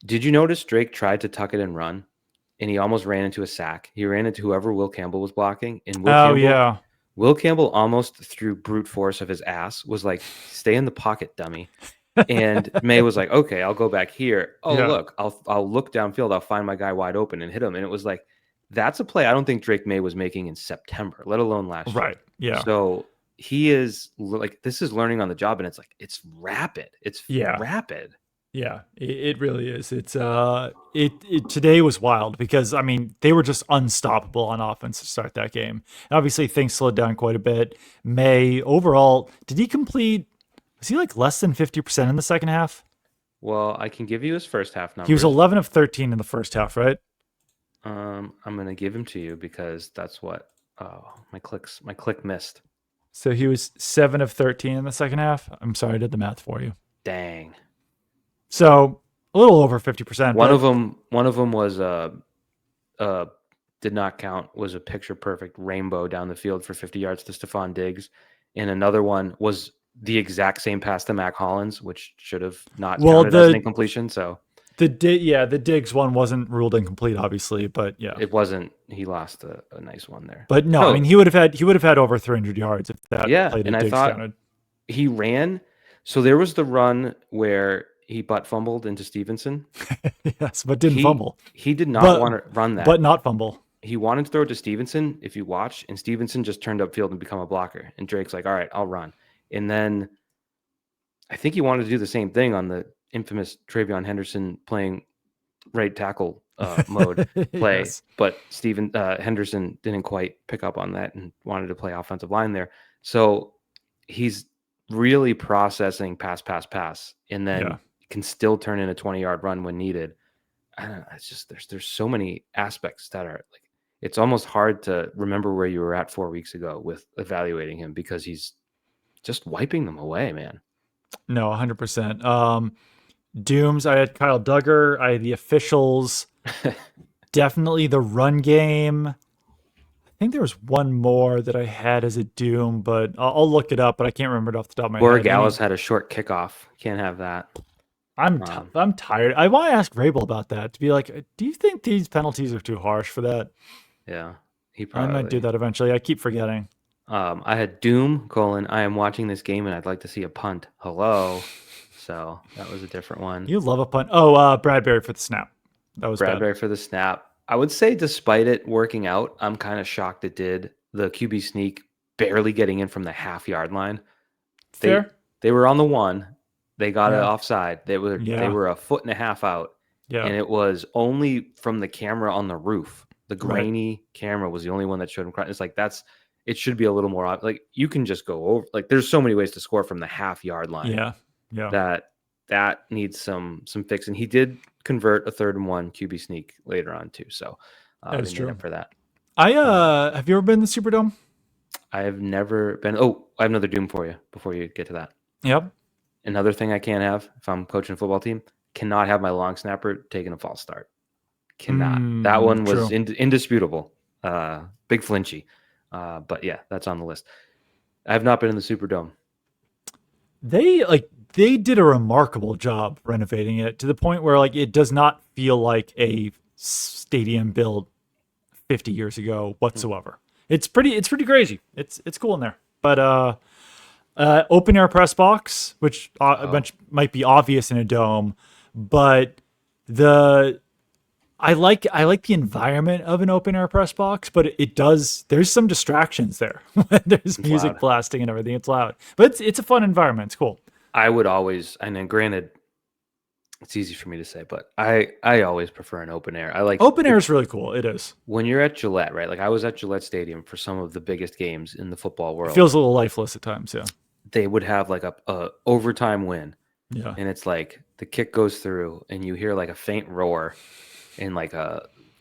Did you notice Drake tried to tuck it and run, and he almost ran into a sack? He ran into whoever Will Campbell was blocking, and Will Campbell almost through brute force of his ass was like, "Stay in the pocket, dummy." And Maye was like, "Okay, I'll go back here. Oh, Yeah. look, I'll look downfield. I'll find my guy wide open and hit him." And it was like, that's a play I don't think Drake Maye was making in September, let alone last year. Right. Yeah. So he is like, this is learning on the job, and it's like it's rapid. It's Yeah. rapid. Yeah, it really is. It today was wild because I mean they were just unstoppable on offense to start that game. And obviously things slowed down quite a bit. Maye overall, did he complete? Was he like less than 50% in the second half? Well, I can give you his first half He was numbers. 11 of 13 in the first half, right? I'm gonna give him to you because that's what. Oh, my click missed. So he was 7 of 13 in the second half. I'm sorry, I did the math for you. Dang. So a little over 50%, One but of them was uh did not count. Was a picture perfect rainbow down the field for 50 yards to Stephon Diggs, and another one was the exact same pass to Mac Hollins, which should have not well counted as an incompletion. So the Diggs one wasn't ruled incomplete, obviously, but yeah. it wasn't. He lost a nice one there. But no, I No, mean he would have had over 300 yards if that yeah, play to and I Diggs thought counted. he ran. So there was the run where he butt fumbled into Stevenson. Yes, but didn't He fumble. he did not But want to run but that. not fumble. He wanted to throw it to Stevenson, if you watch, and Stevenson just turned upfield and become a blocker. And Drake's like, all right, I'll run. And then I think he wanted to do the same thing on the infamous Travion Henderson playing right tackle mode play, Yes. but Steven Henderson didn't quite pick up on that and wanted to play offensive line there. So he's really processing pass, and Yeah. then can still turn in a 20-yard run when needed. I don't know. It's just there's so many aspects that are like it's almost hard to remember where you were at 4 weeks ago with evaluating him because he's just wiping them away, man. No, 100%. Dooms, I had Kyle Duggar, I had the officials, definitely the run game. I think there was one more that I had as a doom, but I'll look it up, but I can't remember it off the top of my head. Borregales had a short kickoff. Can't have that. I'm tired. I want to ask Vrabel about that to be like, do you think these penalties are too harsh for that? Yeah, he I might do probably. that eventually. I keep forgetting. I had Doom, I am watching this game and I'd like to see a punt. Hello. So that was a different one. You love a punt. Oh, Bradbury for the snap. That was bad. Bradbury for the snap. I would say, despite it working out, I'm kind of shocked it did. The QB sneak barely getting in from the half-yard line. They Fair. they were on the one. They got it Yeah. offside. They Yeah. were a foot and a half out, Yeah. and it was only from the camera on the roof. The Right. grainy camera was the only one that showed him. It's like it should be a little more like you can just go over. Like there's so many ways to score from the half-yard line. Yeah. Yeah. That needs some fix, and he did convert a 3rd and 1 QB sneak later on too. So That is they made true. up for that. I have you ever been to the Superdome? I have never been. Oh, I have another doom for you before you get to that. Yep. Another thing I can't have if I'm coaching a football team, cannot have my long snapper taking a false start. Cannot. That one was indisputable. Big flinchy. But yeah, that's on the list. I have not been in the Superdome. They did a remarkable job renovating it to the point where like it does not feel like a stadium built 50 years ago whatsoever. It's pretty crazy. It's cool in there. But open air press box, which might be obvious in a dome, but I like the environment of an open air press box, but there's some distractions there. There's music loud. blasting and everything. It's loud, but it's a fun environment. It's cool. I would always, and then granted, it's easy for me to say, but I always prefer an open air. I like Open air is really cool. It is. when you're at Gillette, right? Like I was at Gillette Stadium for some of the biggest games in the football world. It feels a little lifeless at times. Yeah. They would have like a overtime win, Yeah. and it's like the kick goes through, and you hear like a faint roar, and like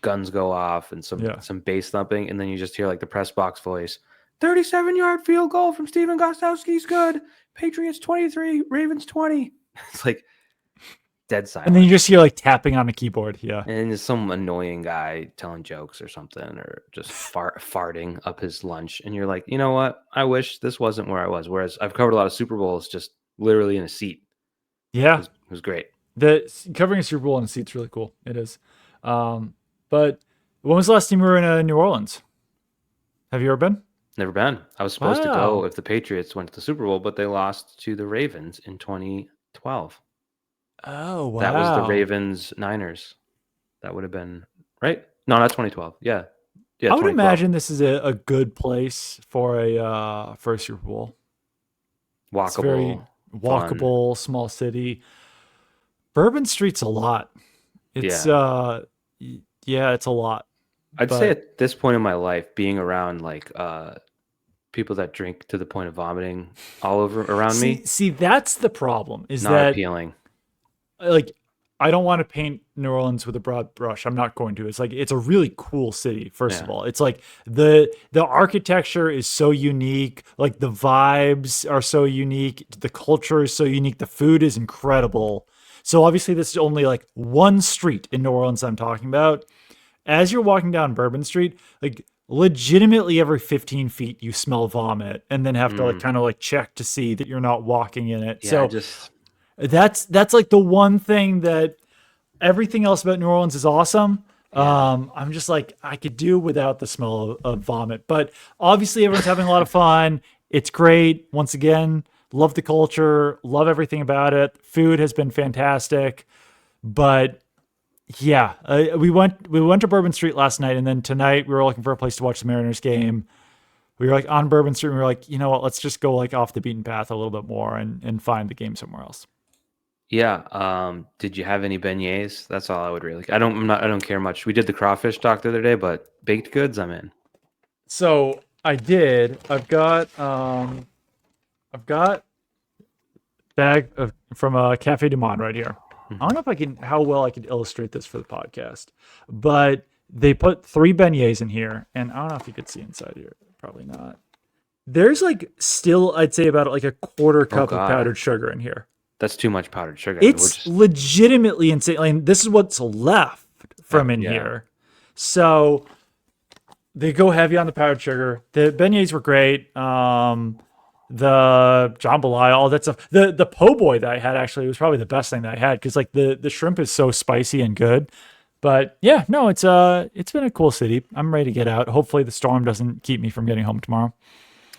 guns go off, and some bass thumping, and then you just hear like the press box voice, 37-yard field goal from Steven Gostkowski's good. Patriots 23, Ravens 20. It's like dead silent. And then you just hear like tapping on a keyboard. Yeah. And there's some annoying guy telling jokes or something, or just farting up his lunch. And you're like, you know what? I wish this wasn't where I was. Whereas I've covered a lot of Super Bowls just literally in a seat. Yeah. It was great. Covering a Super Bowl in a seat's really cool. It is. But when was the last time you were in New Orleans? Have you ever been? Never been. I was supposed to go if the Patriots went to the Super Bowl, but they lost to the Ravens in 2012. Oh, wow. That was the Ravens-Niners. That would have been, right? No, not 2012. Yeah. I would imagine this is a good place for a Super Bowl. Walkable. It's very walkable, small city. Bourbon Street's a lot. It's Yeah. yeah, it's a lot. I'd say But at this point in my life, being around like people that drink to the point of vomiting all over around me, see, that's the problem. Is not that appealing. like I don't want to paint New Orleans with a broad brush. I'm not going to. It's like it's a really cool city. First of Yeah. all, it's like the architecture is so unique. Like the vibes are so unique. The culture is so unique. The food is incredible. So obviously, this is only like one street in New Orleans I'm talking about. As you're walking down Bourbon Street, like legitimately every 15 feet you smell vomit, and then have to like Mm. kind of like check to see that you're not walking in it. Yeah, So just that's like the one thing that everything else about New Orleans is awesome. yeah. I'm just like I could do without the smell of vomit, but obviously everyone's having a lot of fun. It's great. Once again, love the culture, love everything about it. Food has been fantastic, but yeah, we went to Bourbon Street last night, and then tonight we were looking for a place to watch the Mariners game. We were like on Bourbon Street, and we were like, you know what? Let's just go like off the beaten path a little bit more and find the game somewhere else. Yeah. Did you have any beignets? That's all I would really. I don't care much. We did the crawfish talk the other day, but baked goods, I'm in. So I did. I've got bag of, from a Cafe du Monde right here. I don't know if I can how well I could illustrate this for the podcast, but they put 3 beignets in here, and I don't know if you could see inside here. Probably not. There's like still, I'd say about like a quarter Oh cup of God, powdered sugar in here. that's too much powdered sugar. We're It's just legitimately insane. Like, this is what's left from in yeah. here. So they go heavy on the powdered sugar. The beignets were great. The jambalaya, all that stuff. The po' boy that I had actually was probably the best thing that I had because like the shrimp is so spicy and good. But yeah, no, it's been a cool city. I'm ready to get out. Hopefully the storm doesn't keep me from getting home tomorrow.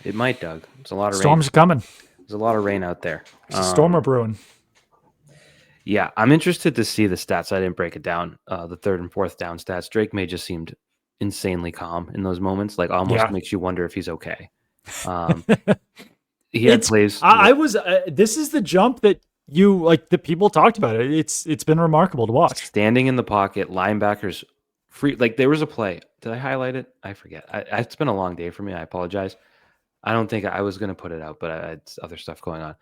It might, Doug. There's a lot of rain. Storms are coming. There's a lot of rain out there. There's a storm are brewing. Yeah, I'm interested to see the stats. I didn't break it down. The third and fourth down stats. Drake May just seemed insanely calm in those moments. Like almost Yeah. makes you wonder if he's okay. He had It's plays. I was this is the jump that you like the people talked about it. It's been remarkable to watch. Standing in the pocket, linebackers free. Like there was a play. Did I highlight it? I forget. It's been a long day for me. I apologize. I don't think I was going to put it out, but I had other stuff going on.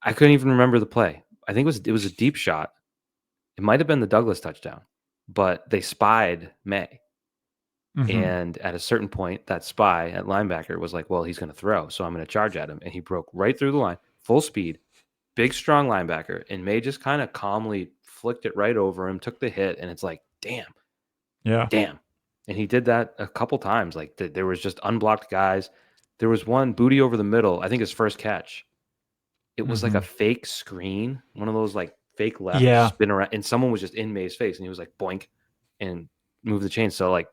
I couldn't even remember the play. I think it was a deep shot. It might have been the Douglas touchdown, but they spied Maye. Mhm. And at a certain point, that spy at linebacker was like, well, he's going to throw, so I'm going to charge at him. And he broke right through the line, full speed, big, strong linebacker. And Maye just kind of calmly flicked it right over him, took the hit. And it's like, damn. Yeah. And he did that a couple times. Like there was just unblocked guys. There was one Boutte over the middle. I think his first catch. It was like a fake screen, one of those like fake left Yeah. spin around, and someone was just in Maye's face, and he was like boink and move the chain. So like,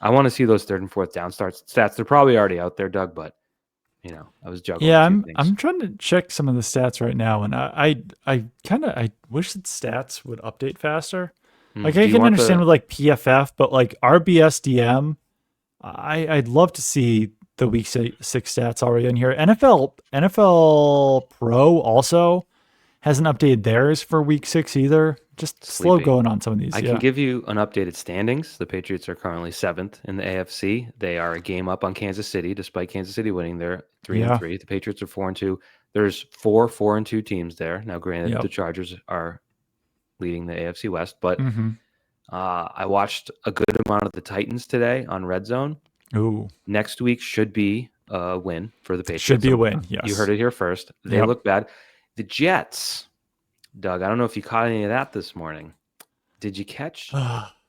I want to see those third and fourth down stats. They're probably already out there, Doug, but you know, I was juggling. Yeah, a few I'm things. I'm trying to check some of the stats right now, and I wish that stats would update faster. Like Do I you can want understand the- with like PFF, but like RBSDM, I'd love to see the week 6 stats already in here. NFL Pro also hasn't updated theirs for week 6 either. Just slow Sleepy. going on some of these. I can give you an updated standings. The Patriots are currently 7th in the AFC. They are a game up on Kansas City, despite Kansas City winning. They're 3-3. The Patriots are 4-2. There's 4 4-2 teams there. Now, granted, the Chargers are leading the AFC West, but I watched a good amount of the Titans today on Red Zone. Ooh. Next week should be a win for the Patriots. Should be a win, yes. You heard it here first. They look bad. The Jets, Doug, I don't know if you caught any of that this morning. Did you catch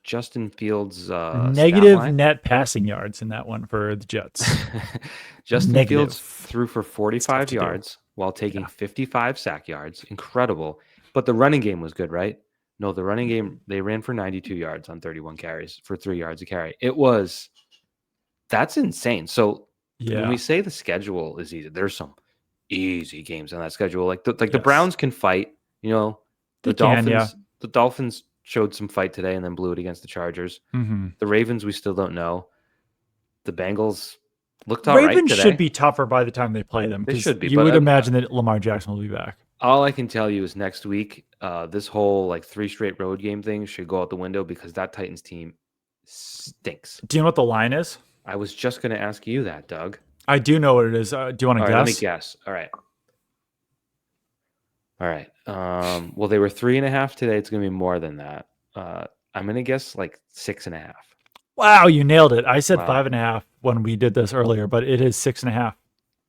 Justin Fields' negative net passing yards in that one for the Jets? Justin Fields threw for 45 yards while taking 55 sack yards. Incredible. But the running game was good, right? No, the running game, they ran for 92 yards on 31 carries for 3 yards a carry. That's insane. So when we say the schedule is easy, there's some easy games on that schedule. Like the Browns can fight, you know, the Dolphins showed some fight today and then blew it against the Chargers. The Ravens, we still don't know. The Bengals looked all right today. Ravens should be tougher by the time they play them. They should be. You would imagine that Lamar Jackson will be back. All I can tell you is next week, this whole like 3 straight road game thing should go out the window because that Titans team stinks. Do you know what the line is? I was just going to ask you that, Doug. I do know what it is. Do you want to All right, let me guess? guess. All right. Well, they were 3.5 today. It's going to be more than that. I'm going to guess like 6.5. Wow, you nailed it. I said Wow. 5.5 when we did this earlier, but it is 6.5.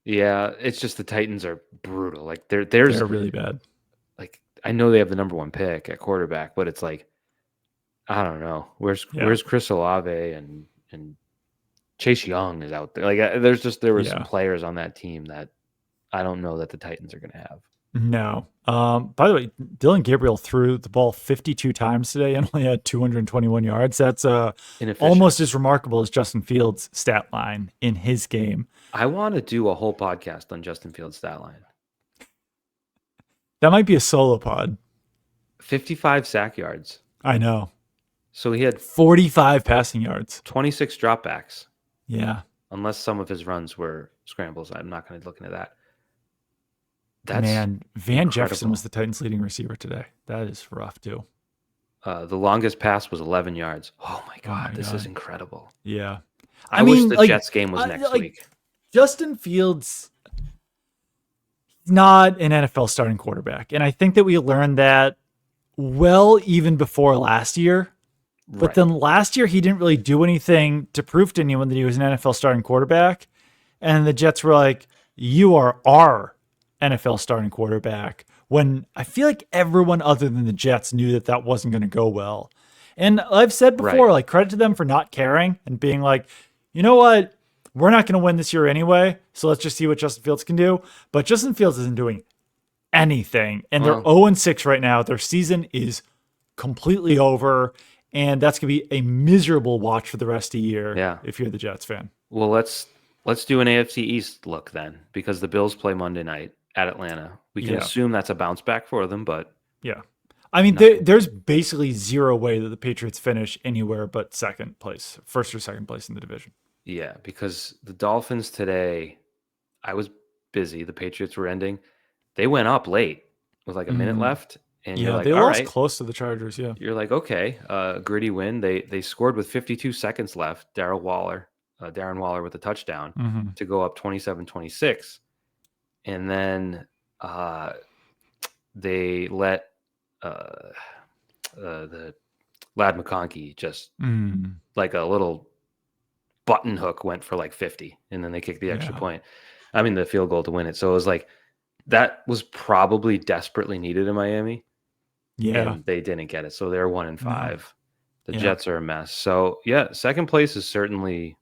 Yeah, it's just the Titans are brutal. Like They're there's really bad. like I know they have the number 1 pick at quarterback, but it's like I don't know. Where's Chris Olave and Chase Young is out there. Like there were some players on that team that I don't know that the Titans are going to have. No. By the way, Dylan Gabriel threw the ball 52 times today and only had 221 yards. That's almost as remarkable as Justin Fields' stat line in his game. I want to do a whole podcast on Justin Fields' stat line. That might be a solo pod. 55 sack yards. I know. So he had 45 passing yards. 26 dropbacks. Yeah. Unless some of his runs were scrambles. I'm not going to look into that. Man, Van Jefferson was the Titans' leading receiver today. That is rough, too. The longest pass was 11 yards. Oh, my God. This is incredible. Yeah. I wish the Jets game was next week. Justin Fields, not an NFL starting quarterback. And I think that we learned that well even before last year. But then last year, he didn't really do anything to prove to anyone that he was an NFL starting quarterback. And the Jets were like, you are our NFL starting quarterback, when I feel like everyone other than the Jets knew that that wasn't going to go well. And I've said before, like, credit to them for not caring and being like, you know what? We're not going to win this year anyway, so let's just see what Justin Fields can do. But Justin Fields isn't doing anything, and they're 0-6 right now. Their season is completely over, and that's going to be a miserable watch for the rest of the year if you're the Jets fan. Well, let's do an AFC East look then, because the Bills play Monday night at Atlanta. We can assume that's a bounce back for them, but I mean, there's basically zero way that the Patriots finish anywhere but second place, first or second place in the division. Yeah, because the Dolphins today, I was busy. The Patriots were ending. They went up late with like a minute left. And you're like, they lost close to the Chargers, You're like, okay, gritty win. They scored with 52 seconds left. Darren Waller with a touchdown to go up 27-26. And then they let the Lad McConkey just like a little button hook went for like 50, and then they kicked the extra point. I mean, the field goal to win it. So it was like that was probably desperately needed in Miami. Yeah, and they didn't get it. So they're 1-5. The Jets are a mess. So second place is certainly,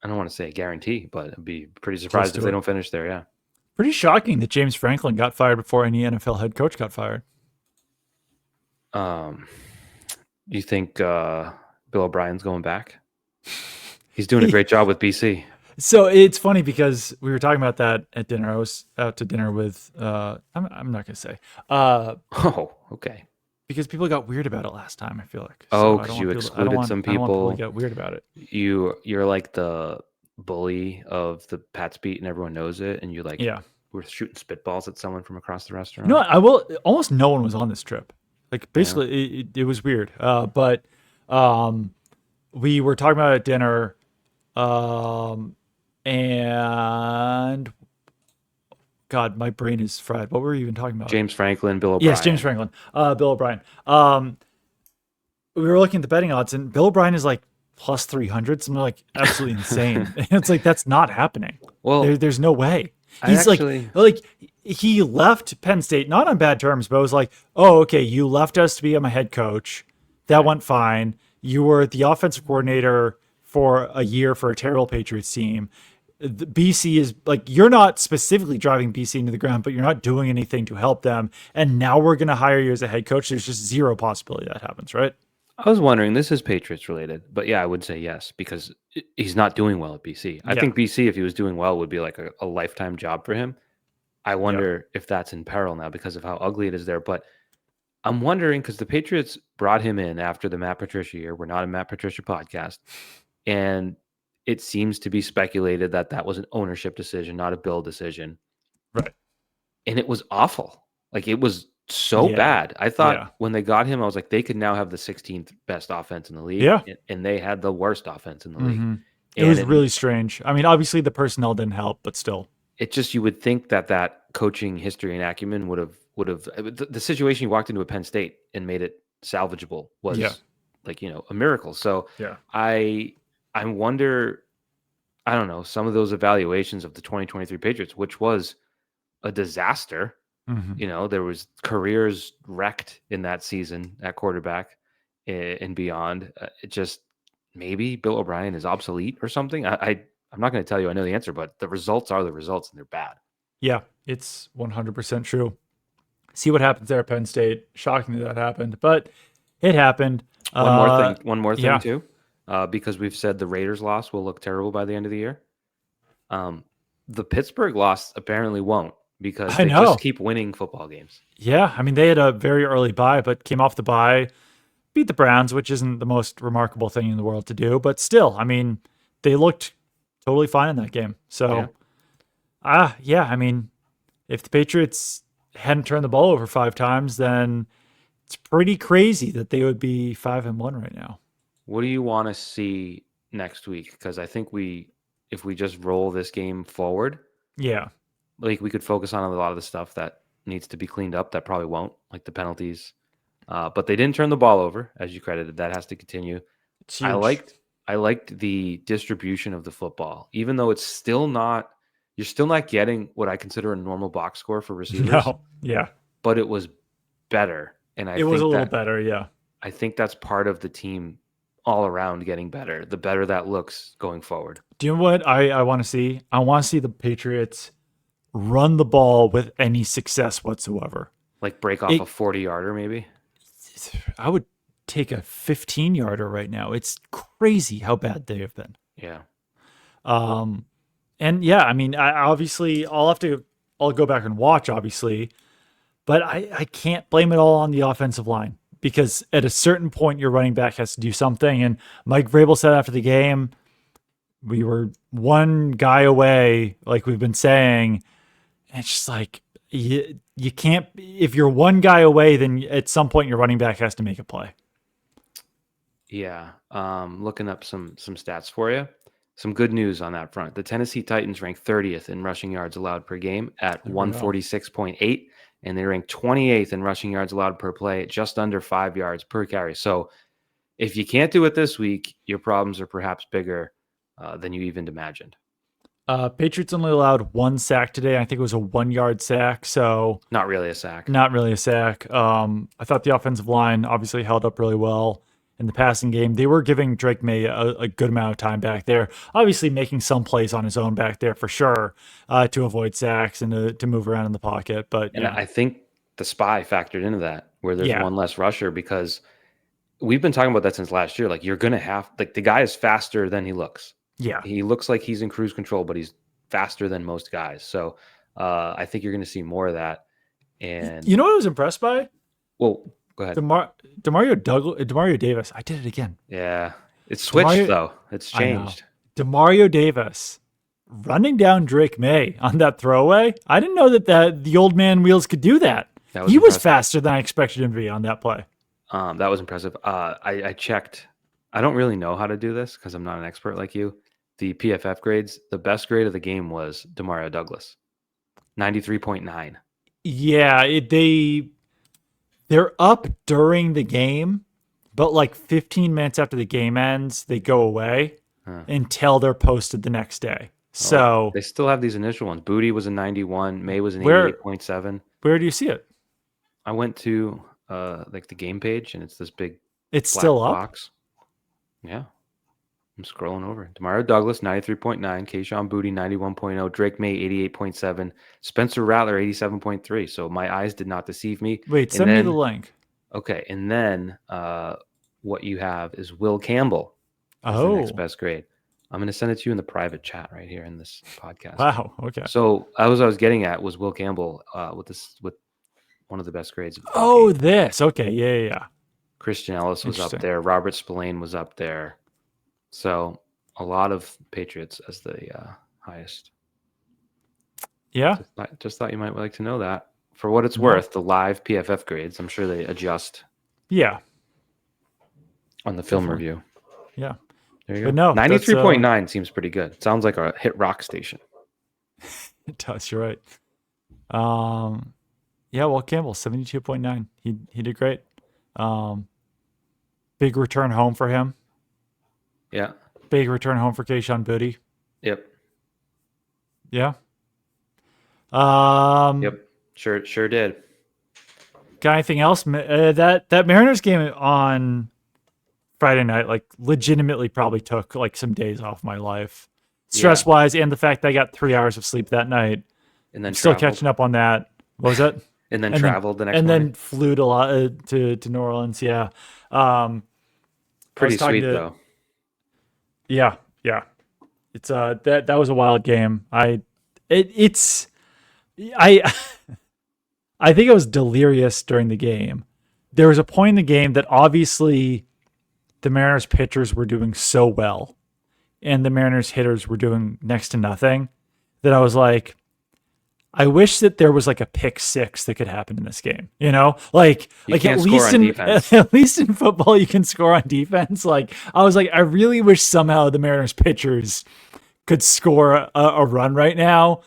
I don't want to say a guarantee, but I'd be pretty surprised if they don't finish there. Yeah. Pretty shocking that James Franklin got fired before any NFL head coach got fired. You think Bill O'Brien's going back? He's doing a great job with BC. So it's funny because we were talking about that at dinner. I was out to dinner with, I'm not going to say. Okay. Because people got weird about it last time, I feel like. Because you excluded some people. I don't want people to get weird about it. You're like the bully of the Pat's Beat and everyone knows it. And you like, we're shooting spitballs at someone from across the restaurant. No, I will. Almost no one was on this trip. Like basically it was weird. But we were talking about it at dinner. And God, my brain is fried. What were we even talking about? James Franklin, Bill O'Brien. Yes, James Franklin, Bill O'Brien. We were looking at the betting odds, and Bill O'Brien is like plus 300. Something like absolutely insane. And it's like that's not happening. Well, there's no way. He's like he left Penn State not on bad terms, but it was like, oh, okay, you left us to be my head coach. That went fine. You were the offensive coordinator for a year for a terrible Patriots team. The BC is like, you're not specifically driving BC into the ground, but you're not doing anything to help them. And now we're going to hire you as a head coach. There's just zero possibility that happens, right? I was wondering, this is Patriots related, but I would say yes, because he's not doing well at BC. I think BC, if he was doing well, would be like a lifetime job for him. I wonder if that's in peril now because of how ugly it is there. But I'm wondering, because the Patriots brought him in after the Matt Patricia year. We're not a Matt Patricia podcast. And it seems to be speculated that that was an ownership decision, not a Bill decision. Right. and it was awful. Like it was so Yeah. bad. I thought Yeah. when they got him, I was like, they could now have the 16th best offense in the league, Yeah. and they had the worst offense in the league. hmm It And was really strange. I mean, obviously the personnel didn't help, but still. it just you would think that coaching history and acumen would have the situation you walked into at Penn State and made it salvageable Yeah. was like a miracle. So Yeah. I wonder, I don't know, some of those evaluations of the 2023 Patriots, which was a disaster. hmm There was careers wrecked in that season at quarterback and beyond. It just maybe Bill O'Brien is obsolete or something. I'm not going to tell you I know the answer, but the results are the results and they're bad. Yeah. It's 100% true. See what happens there at Penn State. Shocking that happened, but it happened. One more thing Yeah. too, because we've said the Raiders loss will look terrible by the end of the year. The Pittsburgh loss apparently won't, because I they just know. keep winning football games. Yeah. I mean, they had a very early bye, but came off the bye, beat the Browns, which isn't the most remarkable thing in the world to do, but still, I mean, they looked totally fine in that game. Yeah. So, yeah, I mean, if the Patriots hadn't turned the ball over 5 times, then it's pretty crazy that they would be 5-1 right now. What do you want to see next week? Because I think if we just roll this game forward, Yeah. like we could focus on a lot of the stuff that needs to be cleaned up that probably won't, like the penalties. But they didn't turn the ball over, as you credited. That has to continue. It's I huge. liked the distribution of the football, even though you're still not getting what I consider a normal box score for receivers, No. Yeah. but it was better. And It was a little better. Yeah. I think that's part of the team all around getting better. The better that looks going forward. Do you know what I want to see? I want to see the Patriots run the ball with any success whatsoever. Like break off It, a 40-yarder maybe. I would take a 15-yarder right now. It's crazy how bad they have been. Yeah. Um, and yeah, I mean, I'll go back and watch, obviously, but I can't blame it all on the offensive line, because at a certain point, your running back has to do something. And Mike Vrabel said after the game, we were one guy away, like we've been saying. And it's just like, you can't, if you're one guy away, then at some point your running back has to make a play. Yeah. Looking up some stats for you. Some good news on that front. The Tennessee Titans ranked 30th in rushing yards allowed per game at There we go. 146.8, and they ranked 28th in rushing yards allowed per play at just under 5 yards per carry. So if you can't do it this week, your problems are perhaps bigger than you even imagined. Patriots only allowed 1 sack today. I think it was a 1 yard sack. So Not really a sack. not really a sack. I thought the offensive line obviously held up really well in the passing game. They were giving Drake Maye a good amount of time back there, obviously making some plays on his own back there for sure, to avoid sacks and to move around in the pocket. But And yeah, I think the spy factored into that, where there's yeah, one less rusher, because we've been talking about that since last year. Like you're going to have, like the guy is faster than he looks. yeah. He looks like he's in cruise control, but he's faster than most guys. So I think you're going to see more of that. And You know what I was impressed by? well, go ahead. Demario Davis. I did it again. Yeah, it's switched though. It's I know. changed. Demario Davis running down Drake Maye on that throwaway. I didn't know that the old man wheels could do that. That was He was impressive. faster than I expected him to be on that play. That was impressive. I checked. I don't really know how to do this because I'm not an expert like you. The PFF grades. The best grade of the game was Demario Douglas, 93.9. Yeah, they're up during the game, but like 15 minutes after the game ends, they go away until they're posted the next day. So they still have these initial ones. Boutte was a 91. Maye was an Where- 88.7. where do you see it? I went to like the game page, and it's this big It's black still up. box. Yeah. I'm scrolling over. Demario Douglas, 93.9. Kayshon Booty, 91.0. Drake Maye, 88.7. Spencer Rattler, 87.3. So my eyes did not deceive me. Wait, And send me then- the link. Okay. And then what you have is Will Campbell as the Oh, next best grade. I'm going to send it to you in the private chat right here in this podcast. wow. Okay. So I was getting at was Will Campbell with one of the best grades. Of the Oh, game. this. Okay. Yeah. Christian Ellis was up Interesting. there. Robert Spillane was up there. So a lot of Patriots as the highest. Yeah. Just thought you might like to know that. For what it's No. worth, the live PFF grades, I'm sure they adjust Yeah. on the film Definitely. review. Yeah. There you But go. no, that's 93.9 seems pretty good. Sounds like a hit rock station. it does. You're right. Yeah, well, Campbell, 72.9. He did great. Um, big return home for him. Yeah. Big return home for Kayshon Booty. Yep. Yeah. Um, Yep. Sure did. got anything else? That Mariners game on Friday night, like, legitimately probably took like some days off my life, stress wise, and the fact that I got 3 hours of sleep that night. And then Still traveled. catching up on that. What was that? And then and traveled the next and morning. then flew to New Orleans. Yeah. Pretty sweet though. Yeah, yeah. It's that was a wild game. It's I I think I was delirious during the game. There was a point in the game that obviously the Mariners pitchers were doing so well and the Mariners hitters were doing next to nothing that I was like, I wish that there was like a pick six that could happen in this game. You know, like can't at score least on in defense. at least in football you can score on defense. Like I was like, I really wish somehow the Mariners pitchers could score a run right now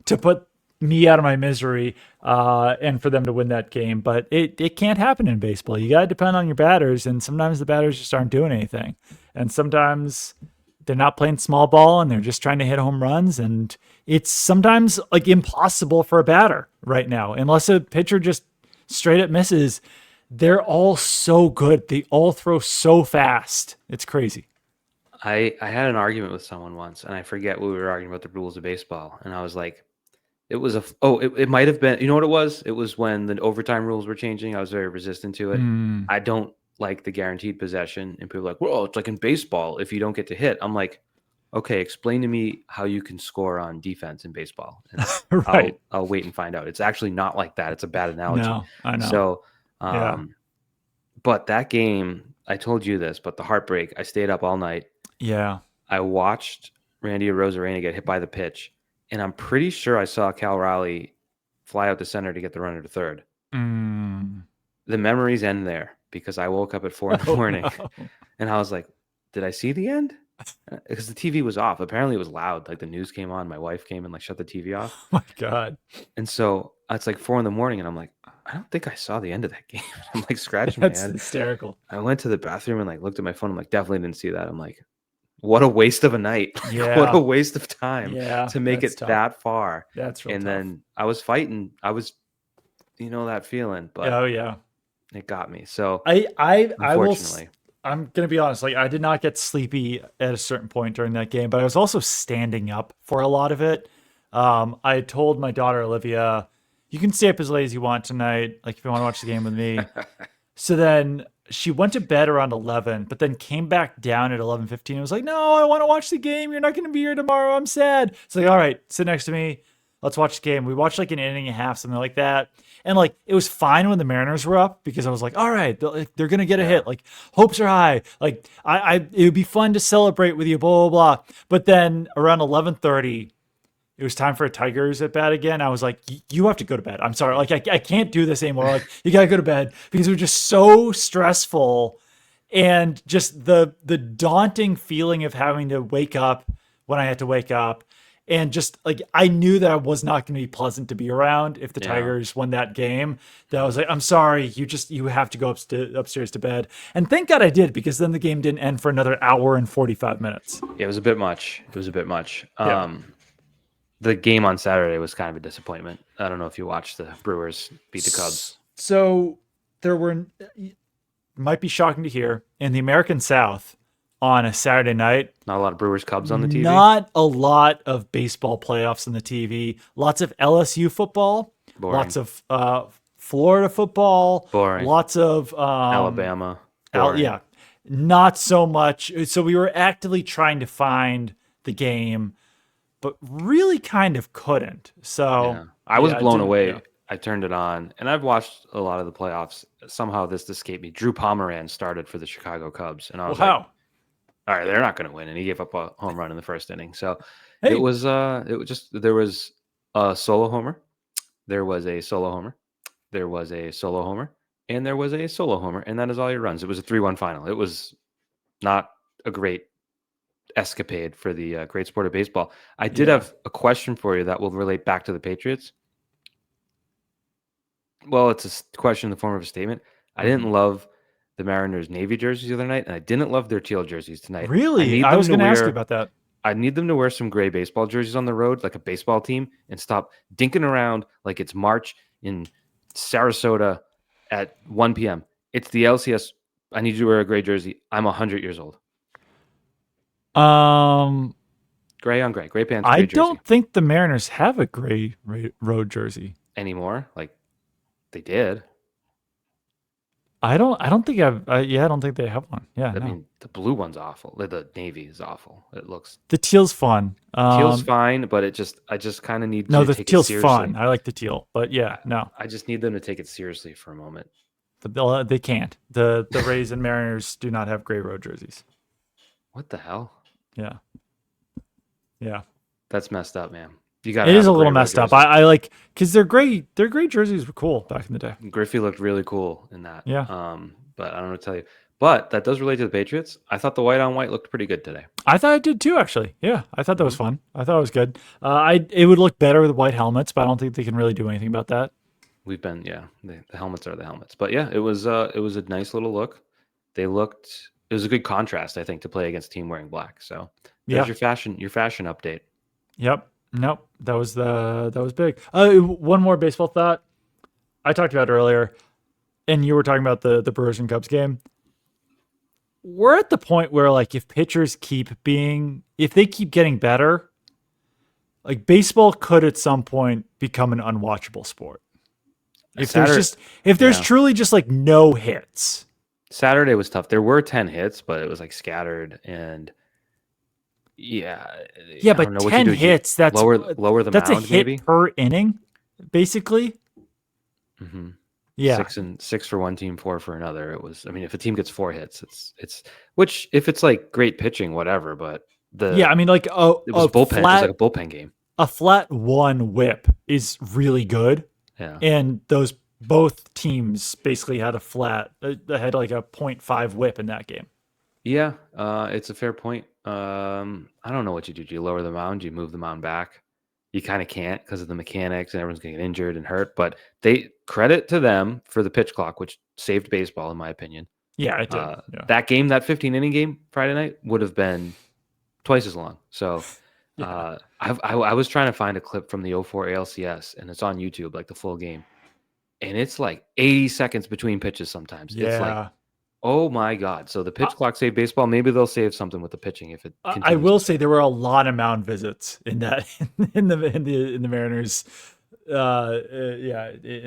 to put me out of my misery and for them to win that game. But it can't happen in baseball. You got to depend on your batters, and sometimes the batters just aren't doing anything, and sometimes they're not playing small ball and they're just trying to hit home runs, and it's sometimes like impossible for a batter right now unless a pitcher just straight up misses. They're all so good. They all throw so fast. It's crazy. I had an argument with someone once, and I forget what we were arguing about the rules of baseball, and I was like, it might have been, you know what it was? It was when the overtime rules were changing. I was very resistant to it. I don't like the guaranteed possession, and people are like, well, it's like in baseball if you don't get to hit. I'm like, okay, explain to me how you can score on defense in baseball, and Right. I'll wait and find out. It's actually not like that. It's a bad analogy. No, I know. So, Yeah. but that game, I told you this, but the heartbreak, I stayed up all night. Yeah. I watched Randy Arozarena get hit by the pitch, and I'm pretty sure I saw Cal Raleigh fly out to center to get the runner to third. The memories end there because I woke up at 4 in the morning and I was like, did I see the end? Because the TV was off. Apparently it was loud. Like the news came on. My wife came and like shut the TV off. Oh my God. And so it's like 4 in the morning and I'm like, I don't think I saw the end of that game. I'm like scratching That's my head. hysterical. I went to the bathroom and like looked at my phone. I'm like, definitely didn't see that. I'm like, what a waste of a night. Yeah. What a waste of time to make it tough. that far. That's real and tough. Then I was fighting. I was, that feeling, but oh yeah, it got me. So I will. unfortunately, I'm gonna be honest. Like I did not get sleepy at a certain point during that game, but I was also standing up for a lot of it. I told my daughter Olivia, "You can stay up as late as you want tonight. Like if you want to watch the game with me." So then she went to bed around 11, but then came back down at 11:15. I was like, "No, I want to watch the game. You're not going to be here tomorrow. I'm sad." It's like, "All right, sit next to me. Let's watch the game." We watched like an inning and a half, something like that. And like it was fine when the Mariners were up because I was like, "All right, they're going to get a hit. Like hopes are high. Like it would be fun to celebrate with you, blah blah blah." But then around 11:30, it was time for a Tigers at bat again. I was like, you have to go to bed. I'm sorry. Like, I can't do this anymore. Like, you got to go to bed because it was just so stressful. And just the daunting feeling of having to wake up when I had to wake up. And just like, I knew that I was not going to be pleasant to be around if the Tigers won that game. That I was like, I'm sorry. You have to go upstairs to bed. And thank God I did, because then the game didn't end for another hour and 45 minutes. Yeah, it was a bit much. The game on Saturday was kind of a disappointment. I don't know if you watched the Brewers beat the Cubs. So there were, might be shocking to hear, in the American South on a Saturday night, not a lot of Brewers Cubs on the TV. Not a lot of baseball playoffs on the TV. Lots of LSU football. Boring. Lots of Florida football. Boring. Lots of Alabama. Yeah, not so much. So we were actively trying to find the game, but really kind of couldn't. So I was blown away. Yeah. I turned it on, and I've watched a lot of the playoffs. Somehow this escaped me. Drew Pomeranz started for the Chicago Cubs, and I was like, all right, they're not going to win. And he gave up a home run in the first inning. So there was a solo homer. There was a solo homer. There was a solo homer. And there was a solo homer. And that is all your runs. It was a 3-1 final. It was not a great escapade for the great sport of baseball. I did have a question for you that will relate back to the Patriots. Well, it's a question in the form of a statement. I didn't love the Mariners Navy jerseys the other night, and I didn't love their teal jerseys tonight. Really? I was going to ask you about that. I need them to wear some gray baseball jerseys on the road, like a baseball team, and stop dinking around like it's March in Sarasota at 1 p.m. It's the LCS. I need you to wear a gray jersey. I'm 100 years old. Gray on gray. Gray pants, gray I jersey. don't think the Mariners have a gray road jersey anymore. Like, they did. I don't think I don't think they have one. Yeah. I mean, the blue one's awful. The navy is awful. It looks. The teal's fun. Teal's fine, but I just kind of need. No, to the take teal's it seriously. fun. I like the teal, but yeah, no. I just need them to take it seriously for a moment. But they can't. The Rays and Mariners do not have gray road jerseys. What the hell? Yeah. Yeah. That's messed up, man. You got. It is a little messed up. I like because their gray jerseys were cool back in the day. Griffey looked really cool in that. Yeah. But I don't know what to tell you. But that does relate to the Patriots. I thought the white on white looked pretty good today. I thought it did too, actually. Yeah, I thought that was fun. I thought it was good. It would look better with white helmets, but I don't think they can really do anything about that. We've been, the helmets are the helmets. But yeah, it was a nice little look. It was a good contrast, I think, to play against a team wearing black. So there's your fashion update. Yep. Nope. That was big. One more baseball thought. I talked about earlier, and you were talking about the Brewers and Cubs game. We're at the point where, like, if pitchers keep getting better, like, baseball could at some point become an unwatchable sport. If there's truly just like no hits. Saturday was tough. There were 10 hits, but it was like scattered and but 10 hits, that's lower the that's mound, a hit maybe per inning, basically. Mm-hmm. Yeah, 6 for one team, 4 for another. It was. I mean, if a team gets 4 hits, it's which if it's like great pitching, whatever. But I mean, like it was bullpen. It was like a bullpen game. A flat 1 whip is really good. Yeah, and both teams basically had they had like a 0.5 whip in that game. Yeah, it's a fair point. I don't know what you do. Do you lower the mound? Do you move the mound back? You kind of can't because of the mechanics and everyone's going to get injured and hurt. But they credit to them for the pitch clock, which saved baseball, in my opinion. Yeah, it did. That game, that 15-inning game Friday night, would have been twice as long. So I was trying to find a clip from the 04 ALCS, and it's on YouTube, like the full game. And it's like 80 seconds between pitches sometimes. Yeah. It's like, oh my God. So the pitch clock saved baseball. Maybe they'll save something with the pitching if it continues. I will say there were a lot of mound visits in that in the Mariners in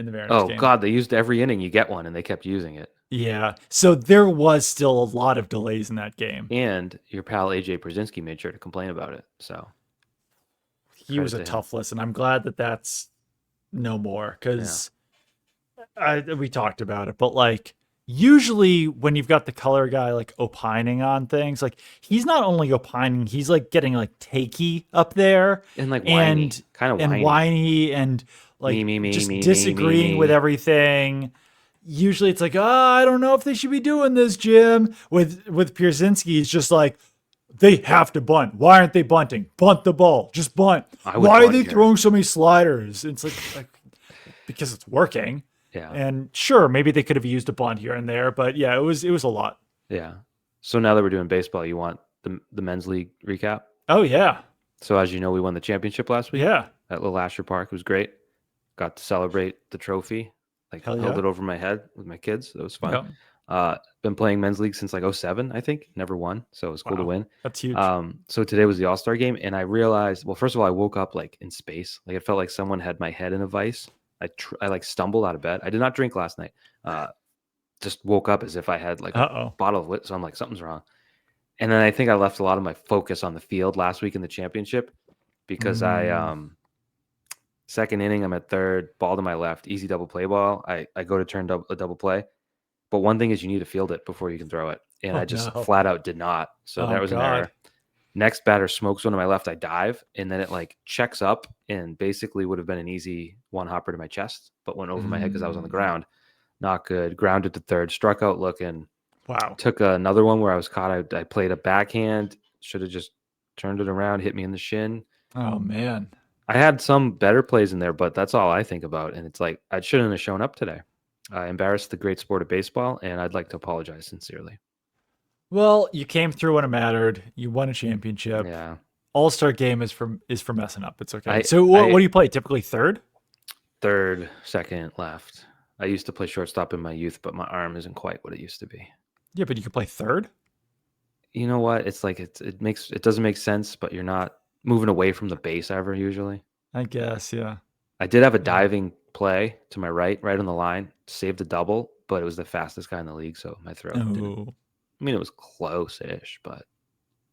the Mariners game. God, they used every inning you get one and they kept using it. Yeah. So there was still a lot of delays in that game. And your pal AJ Brzezinski made sure to complain about it. So he was a tough listen. I'm glad that that's no more because we talked about it, but like usually when you've got the color guy like opining on things, like he's not only opining, he's like getting like takey up there and like whiny, kind of whiny and like just disagreeing with everything. Usually it's like, I don't know if they should be doing this, Jim. With Pierzynski, it's just like, they have to bunt. Why aren't they bunting? Bunt the ball. Just bunt. Why are they throwing so many sliders? It's like because it's working. Yeah. And sure, maybe they could have used a bunt here and there, but yeah, it was a lot. Yeah. So now that we're doing baseball, you want the men's league recap? Oh yeah. So as you know, we won the championship last week. Yeah. At Little Asher Park. It was great. Got to celebrate the trophy. Like held it over my head with my kids. It was fun. Yep. Been playing men's league since like 2007, I think. Never won. So it was cool to win. That's huge. So today was the All-Star game, and I realized, well, first of all, I woke up like in space. Like it felt like someone had my head in a vice. I like stumbled out of bed. I did not drink last night. Just woke up as if I had like a bottle of wit. So I'm like, something's wrong. And then I think I left a lot of my focus on the field last week in the championship because second inning, I'm at third, ball to my left, easy double play ball. I go to turn a double play. But one thing is you need to field it before you can throw it. And I just flat out did not. So that was an error. Next batter smokes one to my left. I dive, and then it like checks up and basically would have been an easy one hopper to my chest, but went over my head because I was on the ground. Not good. Grounded to third. Struck out looking. Wow. Took another one where I was caught. I played a backhand. Should have just turned it around, hit me in the shin. Oh man. I had some better plays in there, but that's all I think about. And it's like, I shouldn't have shown up today. I embarrassed the great sport of baseball, and I'd like to apologize sincerely. Well, you came through when it mattered. You won a championship. Yeah. All-Star game is for messing up. It's okay. I- So what do you play? Typically third? Third, second, left. I used to play shortstop in my youth, but my arm isn't quite what it used to be. Yeah, but you can play third? You know what? It's like it doesn't make sense, but you're not moving away from the base ever usually. I guess, yeah. I did have a diving play to my right on the line, saved a double, but it was the fastest guy in the league, so my throw didn't. Oh. I mean, it was close-ish, but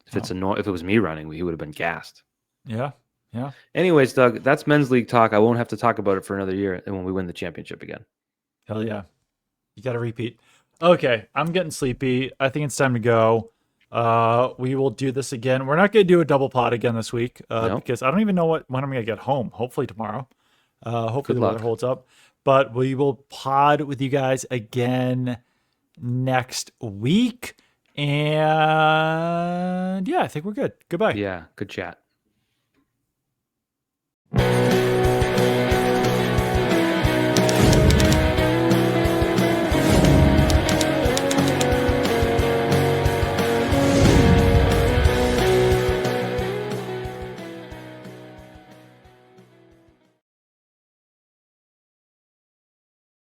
if if it was me running, he would have been gassed. Yeah. Yeah. Anyways, Doug, that's men's league talk. I won't have to talk about it for another year and when we win the championship again. Hell yeah. You got to repeat. Okay, I'm getting sleepy. I think it's time to go. We will do this again. We're not going to do a double pod again this week because I don't even know when I'm going to get home. Hopefully tomorrow. Hopefully the weather holds up. But we will pod with you guys again next week. And yeah, I think we're good. Goodbye. Yeah, good chat.